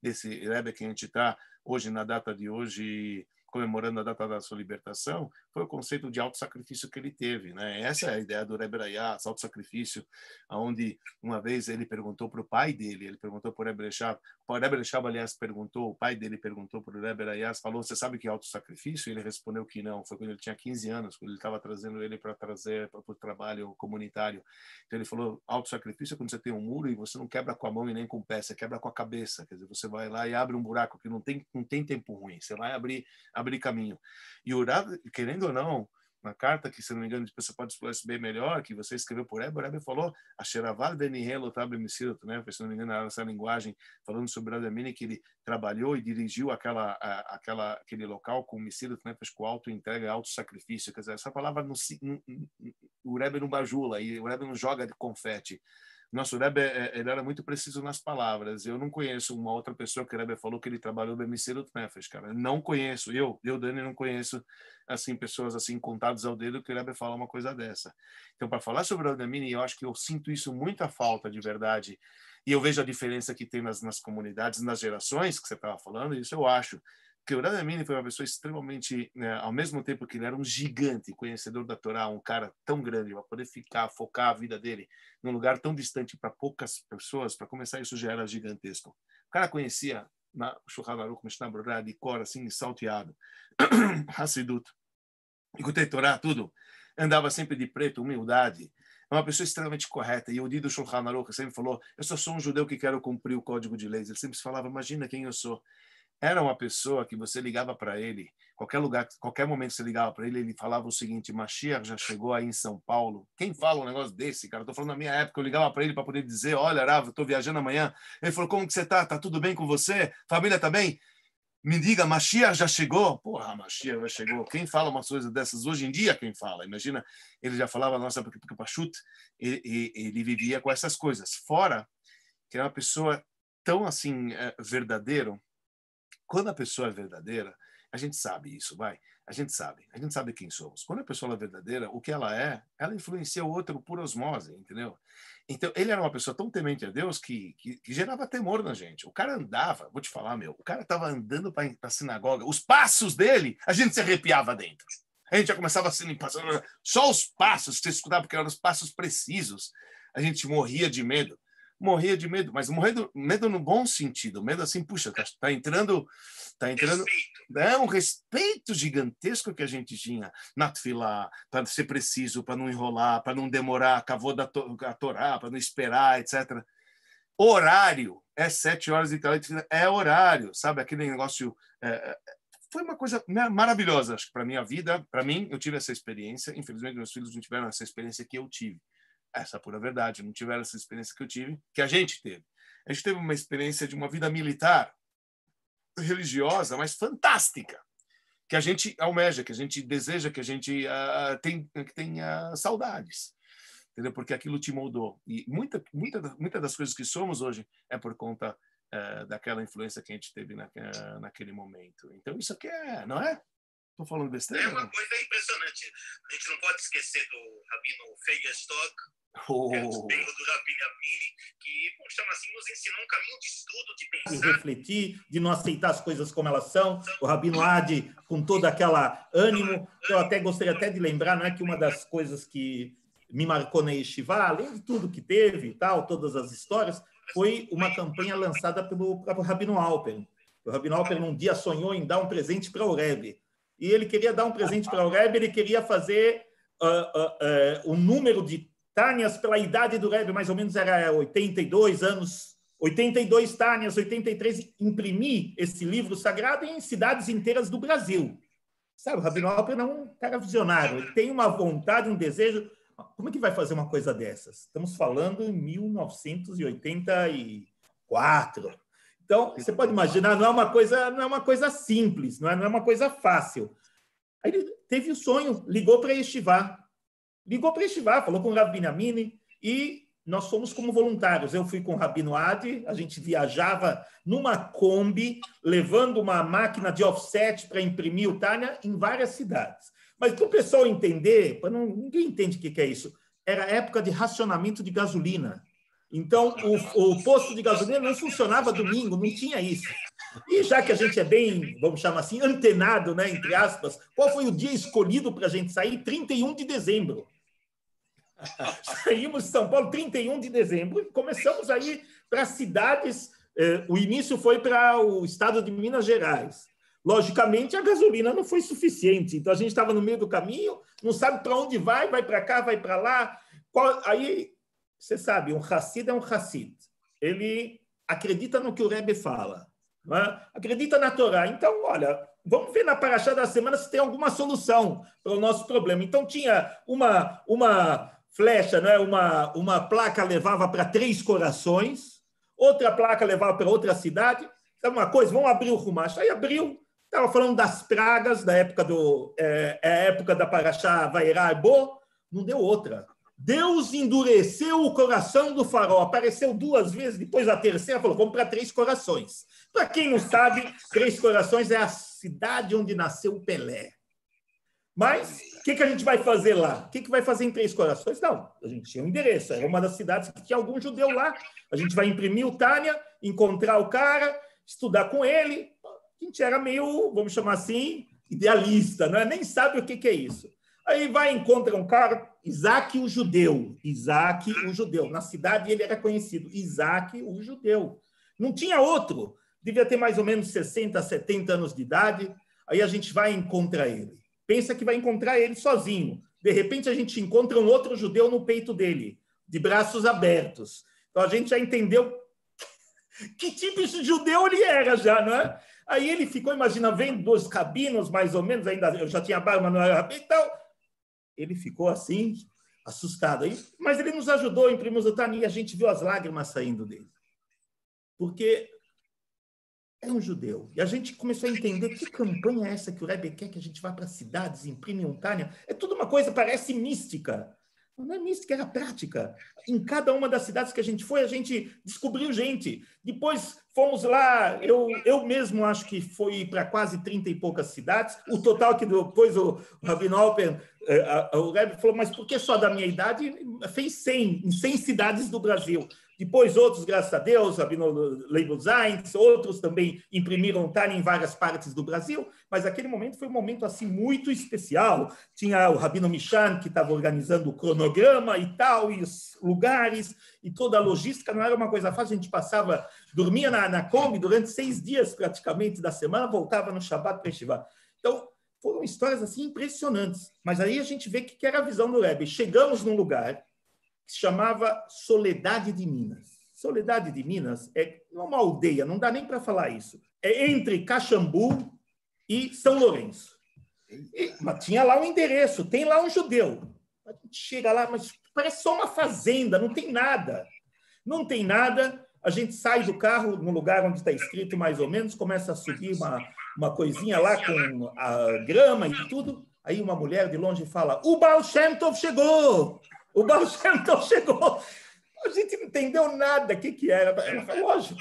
Speaker 1: desse Rebbe que a gente está hoje, na data de hoje, comemorando a data da sua libertação, foi o conceito de auto-sacrifício que ele teve, né? Essa é a ideia do Rebbe Rayatz, auto-sacrifício, onde uma vez ele perguntou para o pai dele, ele perguntou para o Rebbe Reshab, o Rebbe Reshab, aliás, o pai dele perguntou para o Rebbe Rayatz, falou, você sabe o que é auto-sacrifício? Ele respondeu que não, foi quando ele tinha 15 anos, quando ele estava trazendo ele para o trabalho comunitário. Então ele falou, auto-sacrifício é quando você tem um muro e você não quebra com a mão e nem com o pé, você quebra com a cabeça, quer dizer, você vai lá e abre um buraco que não tem tempo ruim, você vai abrir caminho. E o Rebbe, querendo ou não, na carta, que se não me engano, você pode explorar isso bem melhor, que você escreveu por Rebbe, o Rebbe falou, a Sheraval Benihelo Tabe Misirut, né? Se não me engano, essa linguagem, falando sobre o Rab Damiani, que ele trabalhou e dirigiu aquele local com Misirut, né? Com auto-entrega e auto-sacrifício. Quer dizer, essa palavra, o Rebbe não bajula, e o Rebbe não joga de confete. Nosso Rebbe, ele era muito preciso nas palavras. Eu não conheço uma outra pessoa que o Rebbe falou que ele trabalhou b'mesirut nefesh, cara. Não conheço. Eu, Dani, não conheço assim pessoas assim contadas ao dedo que o Rebbe fala uma coisa dessa. Então, para falar sobre o Rab Damiani, eu acho que eu sinto isso muita falta de verdade. E eu vejo a diferença que tem nas comunidades, nas gerações que você estava falando. Isso eu acho. Porque o Rab Damiani foi uma pessoa extremamente, né, ao mesmo tempo que ele era um gigante, conhecedor da Torá, um cara tão grande, para poder focar a vida dele num lugar tão distante para poucas pessoas, para começar isso já era gigantesco. O cara conhecia na Shulchan Aruch, Mishnah Berurah, de cor, assim, salteado, Hassidut, escutei Torá, tudo, andava sempre de preto, humildade, é uma pessoa extremamente correta. E o Dido Shulchan Aruch sempre falou, eu só sou um judeu que quero cumprir o código de leis. Ele sempre falava, imagina quem eu sou. Era uma pessoa que você ligava para ele, qualquer lugar, qualquer momento que você ligava para ele, ele falava o seguinte, Mashiach já chegou aí em São Paulo. Quem fala um negócio desse, cara? Estou falando na minha época, eu ligava para ele para poder dizer, olha, Rav, eu estou viajando amanhã. Ele falou, como que você está? Está tudo bem com você? Família está bem? Me diga, Mashiach já chegou? Porra, Mashiach já chegou. Quem fala umas coisas dessas hoje em dia? Quem fala? Imagina, ele já falava, nossa, porque Pachut, ele vivia com essas coisas. Fora que era uma pessoa tão assim, verdadeiro. Quando a pessoa é verdadeira, a gente sabe isso, vai. A gente sabe quem somos. Quando a pessoa é verdadeira, o que ela influencia o outro por osmose, entendeu? Então, ele era uma pessoa tão temente a Deus que gerava temor na gente. O cara andava, vou te falar, o cara estava andando para a sinagoga, os passos dele, a gente se arrepiava dentro. A gente já começava assim, passando, só os passos, você escutava, porque eram os passos precisos, a gente morria de medo. morria de medo, mas medo no bom sentido, medo assim, puxa, tá entrando, é um respeito gigantesco que a gente tinha na tefilá, para ser preciso, para não enrolar, para não demorar, cavou da Torá, para não esperar, etc. Horário, 7 horas e tal, é horário, sabe? Aquele negócio... foi uma coisa maravilhosa, acho que para minha vida, para mim, eu tive essa experiência. Infelizmente, meus filhos não tiveram essa experiência que eu tive. Essa é a pura verdade, não tiveram essa experiência que eu tive, que a gente teve. A gente teve uma experiência de uma vida militar, religiosa, mas fantástica, que a gente almeja, que a gente deseja, que a gente tenha saudades. Entendeu? Porque aquilo te moldou. E muita das coisas que somos hoje é por conta daquela influência que a gente teve naquele momento. Então, isso aqui não é? Estou falando besteira?
Speaker 3: É uma coisa impressionante. A gente não pode esquecer do Rabino Feigenstock, que é o espelho do Rabino Amini, que, chama assim, nos ensinou um caminho de estudo, de pensar.
Speaker 2: De refletir, de não aceitar as coisas como elas são. O Rabino Adi, com todo aquele ânimo. Eu até gostaria de lembrar, não é que uma das coisas que me marcou na Yeshiva, além de tudo que teve e tal, todas as histórias, foi uma campanha lançada pelo próprio Rabino Alper. O Rabino Alper um dia sonhou em dar um presente para o Rebbe. E ele queria dar um presente para o Rebbe, ele queria fazer o número de Tânias pela idade do Rebbe, mais ou menos era 82 anos, 82 Tânias, 83, imprimir esse livro sagrado em cidades inteiras do Brasil. Sabe, o Rabino Alper é um cara visionário, ele tem uma vontade, um desejo. Como é que vai fazer uma coisa dessas? Estamos falando em 1984. Então, você pode imaginar, não é uma coisa simples, não é uma coisa fácil. Aí ele teve o sonho, ligou para Yeshiva, falou com o Rabino Amini e nós fomos como voluntários. Eu fui com o Rabino Adi, a gente viajava numa Kombi, levando uma máquina de offset para imprimir o Tânia em várias cidades. Mas para o pessoal entender, ninguém entende o que é isso, era época de racionamento de gasolina. Então, o posto de gasolina não funcionava domingo, não tinha isso. E já que a gente é bem, vamos chamar assim, antenado, né, entre aspas, qual foi o dia escolhido para a gente sair? 31 de dezembro. Saímos de São Paulo 31 de dezembro e começamos a ir para cidades. O início foi para o estado de Minas Gerais. Logicamente, a gasolina não foi suficiente. Então, a gente estava no meio do caminho, não sabe para onde vai para cá, vai para lá. Aí, você sabe, um Hassid é um Hassid. Ele acredita no que o Rebbe fala. Não é? Acredita na Torá. Então, olha, vamos ver na Parashá da semana se tem alguma solução para o nosso problema. Então, tinha uma flecha, não é? Uma placa levava para 3 corações, outra placa levava para outra cidade. Sabe uma coisa? Vamos abrir o Rumash. Aí abriu. Estava falando das pragas da época a época da Parashá Vairá e Bo, não deu outra. Deus endureceu o coração do faraó, apareceu 2 vezes, depois a terceira falou, vamos para 3 corações. Para quem não sabe, 3 corações é a cidade onde nasceu o Pelé. Mas o que a gente vai fazer lá? O que vai fazer em 3 corações? Não, a gente tinha um endereço, era uma das cidades que tinha algum judeu lá. A gente vai imprimir o Tânia, encontrar o cara, estudar com ele. A gente era meio, vamos chamar assim, idealista, não é? Nem sabe o que é isso. Aí vai e encontra um cara, Isaac o Judeu. Na cidade ele era conhecido, Isaac o Judeu. Não tinha outro, devia ter mais ou menos 60, 70 anos de idade. Aí a gente vai e encontra ele. Pensa que vai encontrar ele sozinho. De repente a gente encontra um outro judeu no peito dele, de braços abertos. Então a gente já entendeu que tipo de judeu ele era já, não é? Aí ele ficou, imagina, vendo 2 rabinos, mais ou menos, ainda eu já tinha barba, não era rabino, então ele ficou assim, assustado. Mas ele nos ajudou, imprimimos o Tânia e a gente viu as lágrimas saindo dele. Porque é um judeu. E a gente começou a entender que campanha é essa que o Rebbe quer que a gente vá para cidades, imprime um Tânia. É tudo uma coisa, parece mística. Não é mística, era prática. Em cada uma das cidades que a gente foi, a gente descobriu gente. Depois fomos lá, eu mesmo acho que fui para quase 30 e poucas cidades. O total que depois o Rabino Alper, o Rebbe falou, mas por que só da minha idade? Fez 100, em 100 cidades do Brasil. Depois outros, graças a Deus, Rabino Leibel Zaintz, outros também imprimiram Tânia em várias partes do Brasil, mas aquele momento foi um momento assim muito especial. Tinha o Rabino Michan, que estava organizando o cronograma e tal, e os lugares, e toda a logística, não era uma coisa fácil, a gente passava, dormia na Kombi durante 6 dias praticamente da semana, voltava no Shabbat para Yeshiva. Então, foram histórias assim impressionantes, mas aí a gente vê que era a visão do Rebbe. Chegamos num lugar que se chamava Soledade de Minas. Soledade de Minas é uma aldeia, não dá nem para falar isso. É entre Caxambu e São Lourenço. Mas tinha lá um endereço, tem lá um judeu. A gente chega lá, mas parece só uma fazenda, não tem nada. Não tem nada, a gente sai do carro no lugar onde está escrito mais ou menos, começa a subir uma coisinha lá com a grama e tudo. Aí uma mulher de longe fala, o Baal Shem Tov chegou! O Baal Shem Tov chegou! A gente não entendeu nada, o que era. Ela falou, lógico,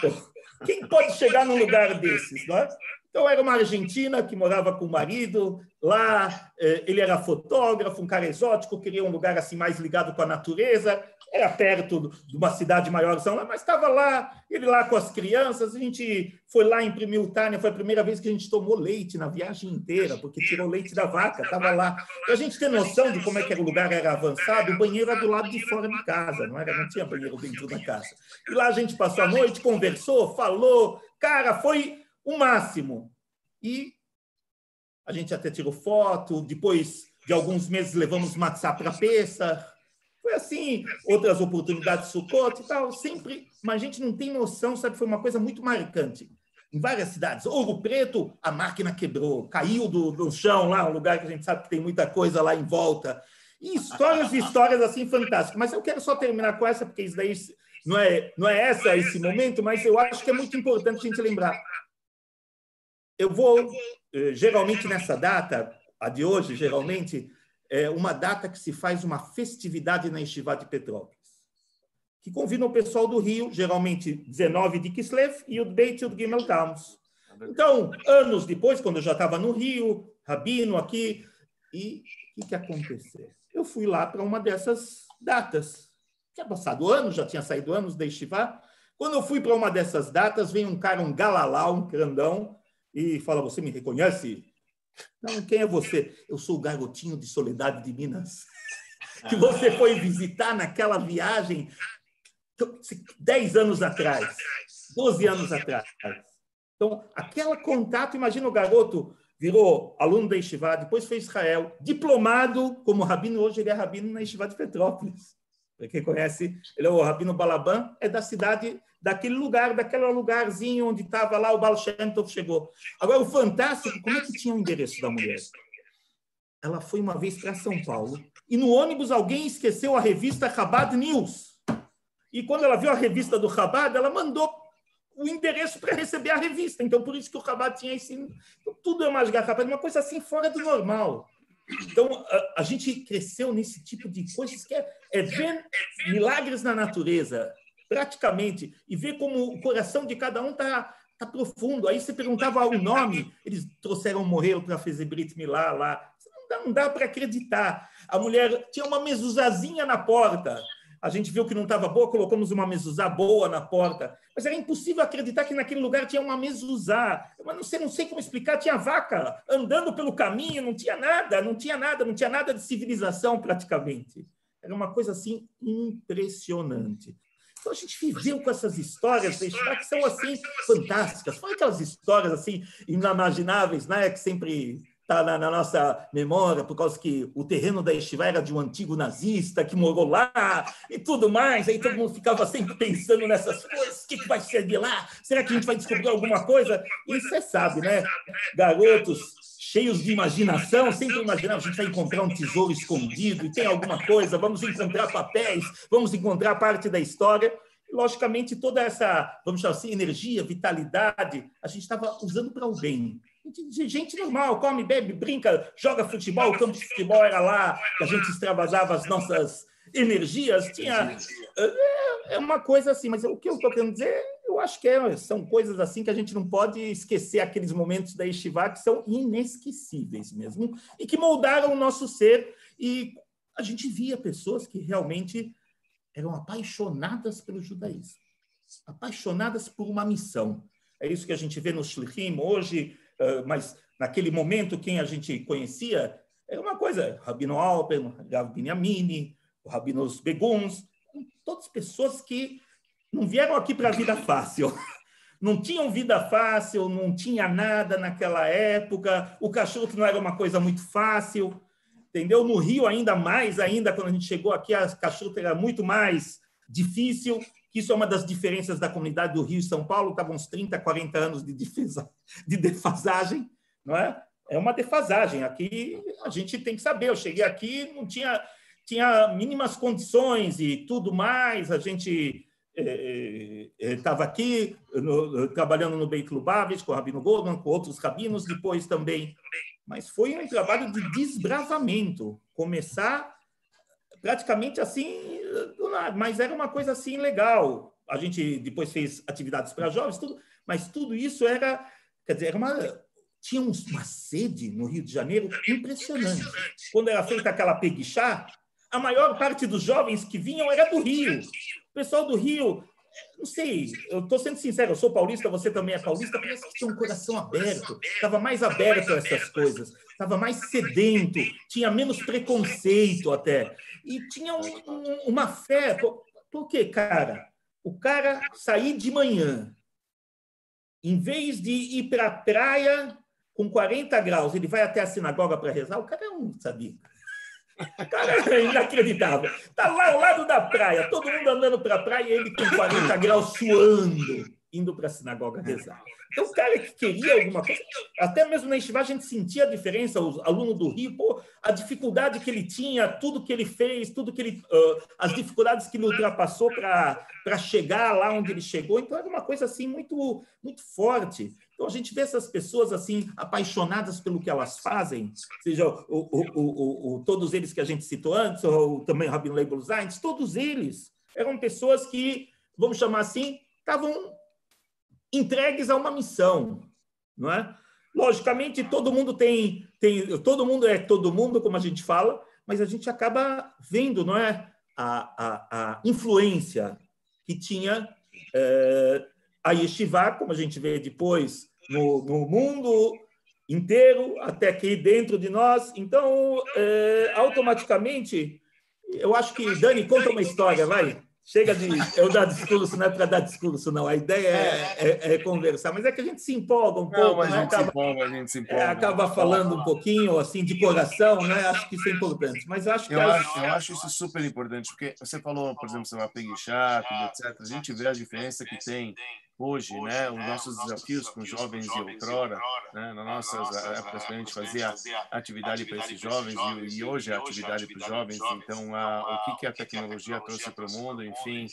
Speaker 2: quem pode chegar num lugar desses, não é? Então, era uma argentina que morava com o marido lá, ele era fotógrafo, um cara exótico, queria um lugar assim mais ligado com a natureza, era perto de uma cidade maior, mas estava lá, ele lá com as crianças, a gente foi lá imprimir o Tânia, foi a primeira vez que a gente tomou leite na viagem inteira, porque tirou leite da vaca, estava lá. Para a gente ter noção de como é que era, o lugar era avançado, o banheiro era do lado de fora de casa, não tinha banheiro dentro da casa. E lá a gente passou a noite, conversou, falou, cara, foi o máximo. E a gente até tirou foto, depois de alguns meses levamos matzá para Pessah. Foi assim, outras oportunidades de Sukkot e tal, sempre, mas a gente não tem noção, sabe, foi uma coisa muito marcante. Em várias cidades, Ouro Preto, a máquina quebrou, caiu do chão lá, um lugar que a gente sabe que tem muita coisa lá em volta. E histórias assim fantásticas. Mas eu quero só terminar com essa, porque isso daí não é esse momento, mas eu acho que é muito importante a gente lembrar. Eu vou, geralmente nessa data, a de hoje, geralmente, é uma data que se faz uma festividade na Yeshiva de Petrópolis, que convida o pessoal do Rio, geralmente 19 de Kislev, e o Beit e o Gimel Tammuz. Então, anos depois, quando eu já estava no Rio, Rabino aqui, e o que aconteceu? Eu fui lá para uma dessas datas. Tinha passado anos, já tinha saído anos da Yeshiva. Quando eu fui para uma dessas datas, vem um cara, um galalau, um grandão, e fala, você me reconhece? Não, quem é você? Eu sou o garotinho de Soledade de Minas, que você foi visitar naquela viagem 10 anos atrás, 12 anos atrás. Então, aquele contato, imagina o garoto, virou aluno da Yeshiva, depois foi Israel, diplomado como rabino, hoje ele é rabino na Yeshiva de Petrópolis. Para quem conhece, ele é o Rabino Balaban, é da cidade, daquele lugarzinho onde estava lá o Baal Shem Tov chegou. Agora, o fantástico, como é que tinha o endereço da mulher? Ela foi uma vez para São Paulo e no ônibus alguém esqueceu a revista Chabad News. E quando ela viu a revista do Chabad, ela mandou o endereço para receber a revista. Então, por isso que o Chabad tinha esse... Então, tudo é mais Chabad, uma coisa assim fora do normal. Então, a gente cresceu nesse tipo de coisas que é ver milagres na natureza, praticamente, e ver como o coração de cada um está profundo. Aí você perguntava o nome, eles trouxeram Morreu para fazer Brit Milá lá. Não dá para acreditar. A mulher tinha uma mezuzazinha na porta. A gente viu que não estava boa, colocamos uma mezuzá boa na porta. Mas era impossível acreditar que naquele lugar tinha uma mezuzá. Mas não sei como explicar, tinha vaca andando pelo caminho, não tinha nada de civilização praticamente. Era uma coisa assim impressionante. Então a gente viveu com essas histórias que são assim fantásticas. Foram aquelas histórias assim inimagináveis, né, que sempre está na nossa memória, por causa que o terreno da Yeshiva era de um antigo nazista que morou lá e tudo mais. Aí todo mundo ficava sempre pensando nessas coisas. O que vai ser de lá? Será que a gente vai descobrir alguma coisa? E você sabe, né? Garotos cheios de imaginação, sempre imaginavam, a gente vai encontrar um tesouro escondido e tem alguma coisa, vamos encontrar papéis, vamos encontrar parte da história. E, logicamente, toda essa, vamos chamar assim, energia, vitalidade, a gente estava usando para o bem. Gente normal, come, bebe, brinca, joga futebol, o campo de futebol era lá, que a gente extravasava as nossas energias, tinha... É uma coisa assim, mas o que eu estou querendo dizer, eu acho que são coisas assim que a gente não pode esquecer, aqueles momentos da Yeshiva que são inesquecíveis mesmo, e que moldaram o nosso ser, e a gente via pessoas que realmente eram apaixonadas pelo judaísmo, apaixonadas por uma missão. É isso que a gente vê no Shlichim hoje, mas naquele momento quem a gente conhecia era uma coisa, Rabino Alper, Rav Binyamin, o Rabinos Beguns, todas pessoas que não vieram aqui para a vida fácil. Não tinham vida fácil, não tinha nada naquela época, o kashrut não era uma coisa muito fácil, entendeu? No Rio, ainda mais, ainda quando a gente chegou aqui, a kashrut era muito mais difícil, que isso é uma das diferenças da comunidade do Rio e São Paulo, estavam uns 30, 40 anos de defasagem, não é? É uma defasagem. Aqui a gente tem que saber, eu cheguei aqui, não tinha mínimas condições e tudo mais, a gente estava aqui trabalhando no Beit Lubavitch, com o Rabino Goldman, com outros rabinos, depois também. Mas foi um trabalho de desbravamento, começar praticamente assim, mas era uma coisa assim legal. A gente depois fez atividades para jovens, tudo, mas tudo isso era, quer dizer, tinha uma sede no Rio de Janeiro impressionante. Quando era feita aquela peguichá, a maior parte dos jovens que vinham era do Rio. O pessoal do Rio, não sei, eu estou sendo sincero, eu sou paulista, você também é paulista, parece que tinha um coração aberto, estava mais aberto a essas coisas, estava mais sedento, tinha menos preconceito até, e tinha uma fé. Por quê, cara? O cara sair de manhã, em vez de ir para a praia com 40 graus, ele vai até a sinagoga para rezar, o cara é um tzadik. Cara, é inacreditável. Está lá ao lado da praia, todo mundo andando para a praia e ele com 40 graus suando, indo para a sinagoga rezar. Então, o cara que queria alguma coisa, até mesmo na Yeshiva a gente sentia a diferença, os alunos do Rio, a dificuldade que ele tinha, tudo que ele fez, as dificuldades que ele ultrapassou para chegar lá onde ele chegou. Então, era uma coisa assim muito, muito forte. Então, a gente vê essas pessoas assim apaixonadas pelo que elas fazem, seja todos eles que a gente citou antes, ou também o Rabino Leibel Zainz, todos eles eram pessoas que, vamos chamar assim, estavam entregues a uma missão, não é? Logicamente, todo mundo todo mundo é todo mundo, como a gente fala, mas a gente acaba vendo, não é, a influência que tinha a Yeshiva, como a gente vê depois no mundo inteiro, até aqui dentro de nós. Então, automaticamente, eu acho que, Dani, conta uma história, vai. Chega de eu dar discurso, não é para dar discurso, não. A ideia é conversar, mas é que a gente se empolga um pouco,
Speaker 1: mas
Speaker 2: né?
Speaker 1: A gente se empolga.
Speaker 2: Acaba falando um pouquinho, assim, de coração, né? Acho que isso é importante. Mas eu
Speaker 1: acho isso super importante, porque você falou, por exemplo, sobre a Peguichá, etc. A gente vê a diferença que tem hoje, né, os nossos desafios com jovens de outrora, né, nas nossas épocas que a gente fazia atividade para esses jovens e hoje a atividade para os jovens. Então, o que a tecnologia trouxe para o mundo, enfim,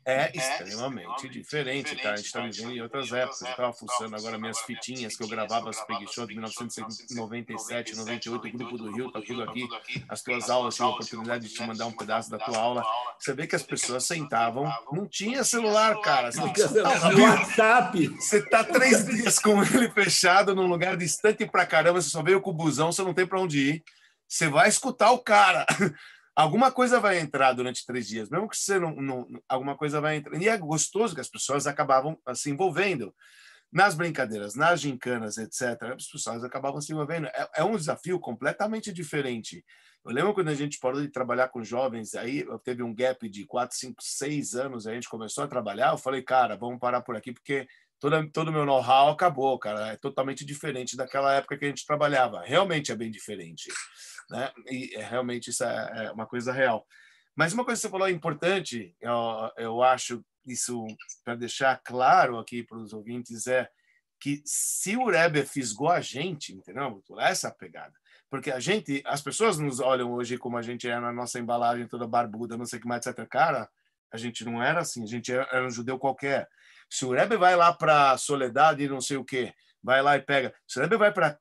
Speaker 1: é extremamente diferente, cara. A gente está vivendo em outras épocas. Eu estava fuçando agora minhas fitinhas que eu gravava as Peguichot de 1997, 98, o Grupo do Rio, está tudo aqui. As tuas aulas, tive a oportunidade de te mandar um pedaço da tua aula. Você vê que as pessoas sentavam, não tinha celular, cara.
Speaker 2: Não tinha celular. WhatsApp.
Speaker 1: Você tá 3 dias com ele fechado num lugar distante pra caramba, você só veio com o busão, você não tem para onde ir. Você vai escutar o cara. Alguma coisa vai entrar durante 3 dias, mesmo que você não alguma coisa vai entrar. E é gostoso que as pessoas acabavam se envolvendo nas brincadeiras, nas gincanas, etc. As pessoas acabavam se envolvendo. É um desafio completamente diferente. Eu lembro quando a gente parou de trabalhar com jovens, aí teve um gap de 4, 5, 6 anos, a gente começou a trabalhar, eu falei, cara, vamos parar por aqui, porque todo o meu know-how acabou, cara, é totalmente diferente daquela época que a gente trabalhava. Realmente é bem diferente, né? E realmente isso é uma coisa real. Mas uma coisa que você falou importante, eu acho isso, para deixar claro aqui para os ouvintes, é que se o Rebbe fisgou a gente, entendeu? Essa é a pegada. Porque as pessoas nos olham hoje como a gente é na nossa embalagem toda barbuda, não sei o que mais, etc. Cara, a gente não era assim, a gente era um judeu qualquer. Se o Rebbe vai lá para Soledade e não sei o que, vai lá e pega. Se o Rebbe vai para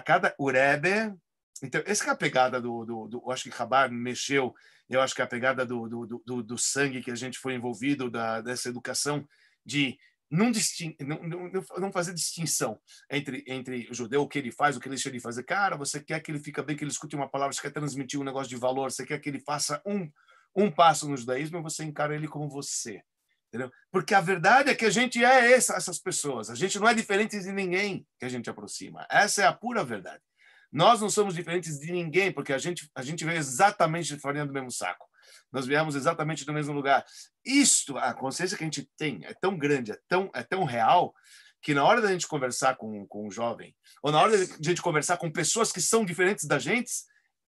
Speaker 1: cada... O Rebbe... Então, essa é a pegada eu acho que Chabad mexeu, eu acho que a pegada do sangue que a gente foi envolvido, dessa educação de não fazer distinção entre o judeu, o que ele faz, o que ele deixa de fazer. Cara, você quer que ele fique bem, que ele escute uma palavra, você quer transmitir um negócio de valor, você quer que ele faça um passo no judaísmo e você encara ele como você. Entendeu? Porque a verdade é que a gente é essas pessoas. A gente não é diferente de ninguém que a gente aproxima. Essa é a pura verdade. Nós não somos diferentes de ninguém, porque a gente veio exatamente de farinha do mesmo saco. Nós viemos exatamente do mesmo lugar. Isto, a consciência que a gente tem é tão grande, é tão real, que na hora da gente conversar com um jovem, ou na hora da gente conversar com pessoas que são diferentes da gente,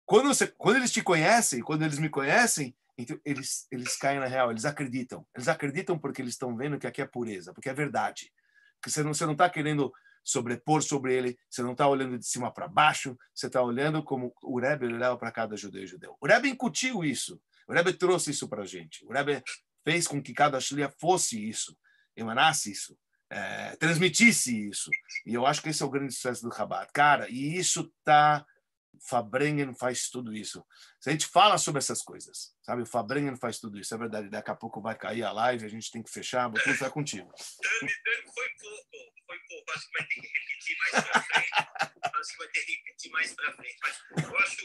Speaker 1: quando eles te conhecem, quando eles me conhecem, então eles caem na real, eles acreditam. Eles acreditam porque eles estão vendo que aqui é pureza, porque é verdade. Que você não está querendo sobrepor sobre ele, você não está olhando de cima para baixo, você está olhando como o Rebbe olhava para cada judeu e judeu. O Rebbe incutiu isso, o Rebbe trouxe isso para a gente, o Rebbe fez com que cada shliach fosse isso, emanasse isso, transmitisse isso. E eu acho que esse é o grande sucesso do Chabad. Cara, e isso está... Fabrengen faz tudo isso. Se a gente fala sobre essas coisas, sabe? O Fabrengen faz tudo isso, é verdade. Daqui a pouco vai cair a live, a gente tem que fechar, vou começar contigo.
Speaker 3: Dani, foi pouco. Acho que vai ter que repetir mais para frente. Mas eu acho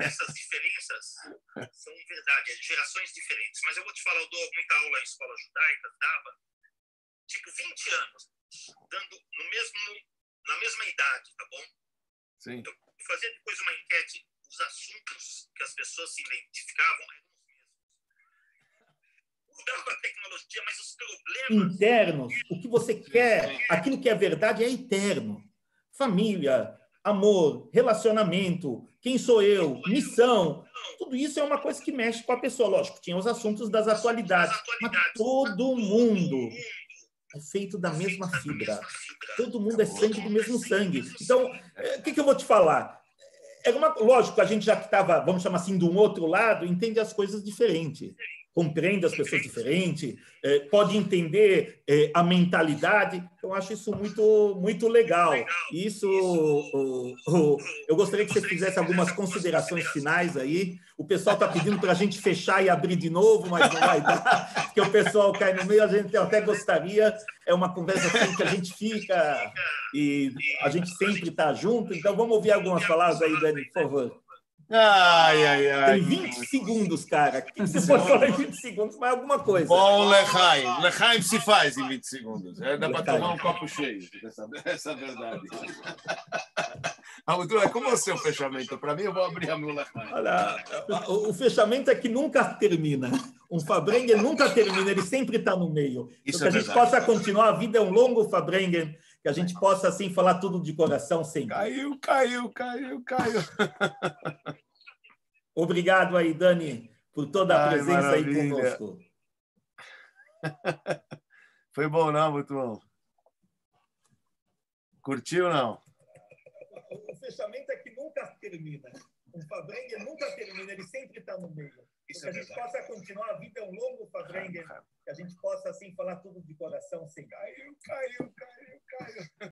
Speaker 3: essas diferenças são verdade, gerações diferentes. Mas eu vou te falar, eu dou muita aula em escola judaica, dava tipo 20 anos, dando na mesma idade, tá bom?
Speaker 1: Sim.
Speaker 3: Eu fazia depois uma enquete, os assuntos que as pessoas se identificavam eram os mesmos. Mudava a tecnologia, mas os problemas...
Speaker 2: internos, o que você quer, aquilo que é verdade é eterno. Família, amor, relacionamento, quem sou eu, missão, tudo isso é uma coisa que mexe com a pessoa. Lógico, tinha os assuntos das atualidades, mas todo mundo é feito da mesma fibra. Todo mundo é sangue do mesmo sangue. Então, o que eu vou te falar? Lógico, a gente já que estava, vamos chamar assim, de um outro lado, entende as coisas diferente, compreende as pessoas diferente, pode entender a mentalidade. Eu acho isso muito, muito legal. Isso, eu gostaria que você fizesse algumas considerações finais aí. O pessoal está pedindo para a gente fechar e abrir de novo, mas não vai dar, porque o pessoal cai no meio. A gente até gostaria. É uma conversa assim que a gente fica e a gente sempre está junto. Então, vamos ouvir algumas palavras aí, Dani, por favor. Tem 20 segundos, cara. O que você pode falar em 20 segundos? Mas alguma coisa.
Speaker 1: Bom, Lechaim. Lechaim se faz em 20 segundos. Dá para tomar um copo cheio. Essa é a verdade. É como é o seu fechamento? Para mim, eu vou abrir a meu Lechaim.
Speaker 2: Olha, o fechamento é que nunca termina. Um Fabrengen nunca termina, ele sempre está no meio.
Speaker 1: Isso
Speaker 2: que a gente possa continuar, a vida é um longo Fabrengen, que a gente possa, assim, falar tudo de coração sempre.
Speaker 1: Caiu.
Speaker 2: Obrigado aí, Dani, por toda a presença aí conosco.
Speaker 1: Foi bom, não? Muito bom. Curtiu ou não?
Speaker 2: O fechamento é que nunca termina. Um Fabrengen nunca termina, ele sempre está no meio. Que a gente possa continuar, a vida é um longo Fabrengen, que a gente possa, assim, falar tudo de coração sempre. Caiu.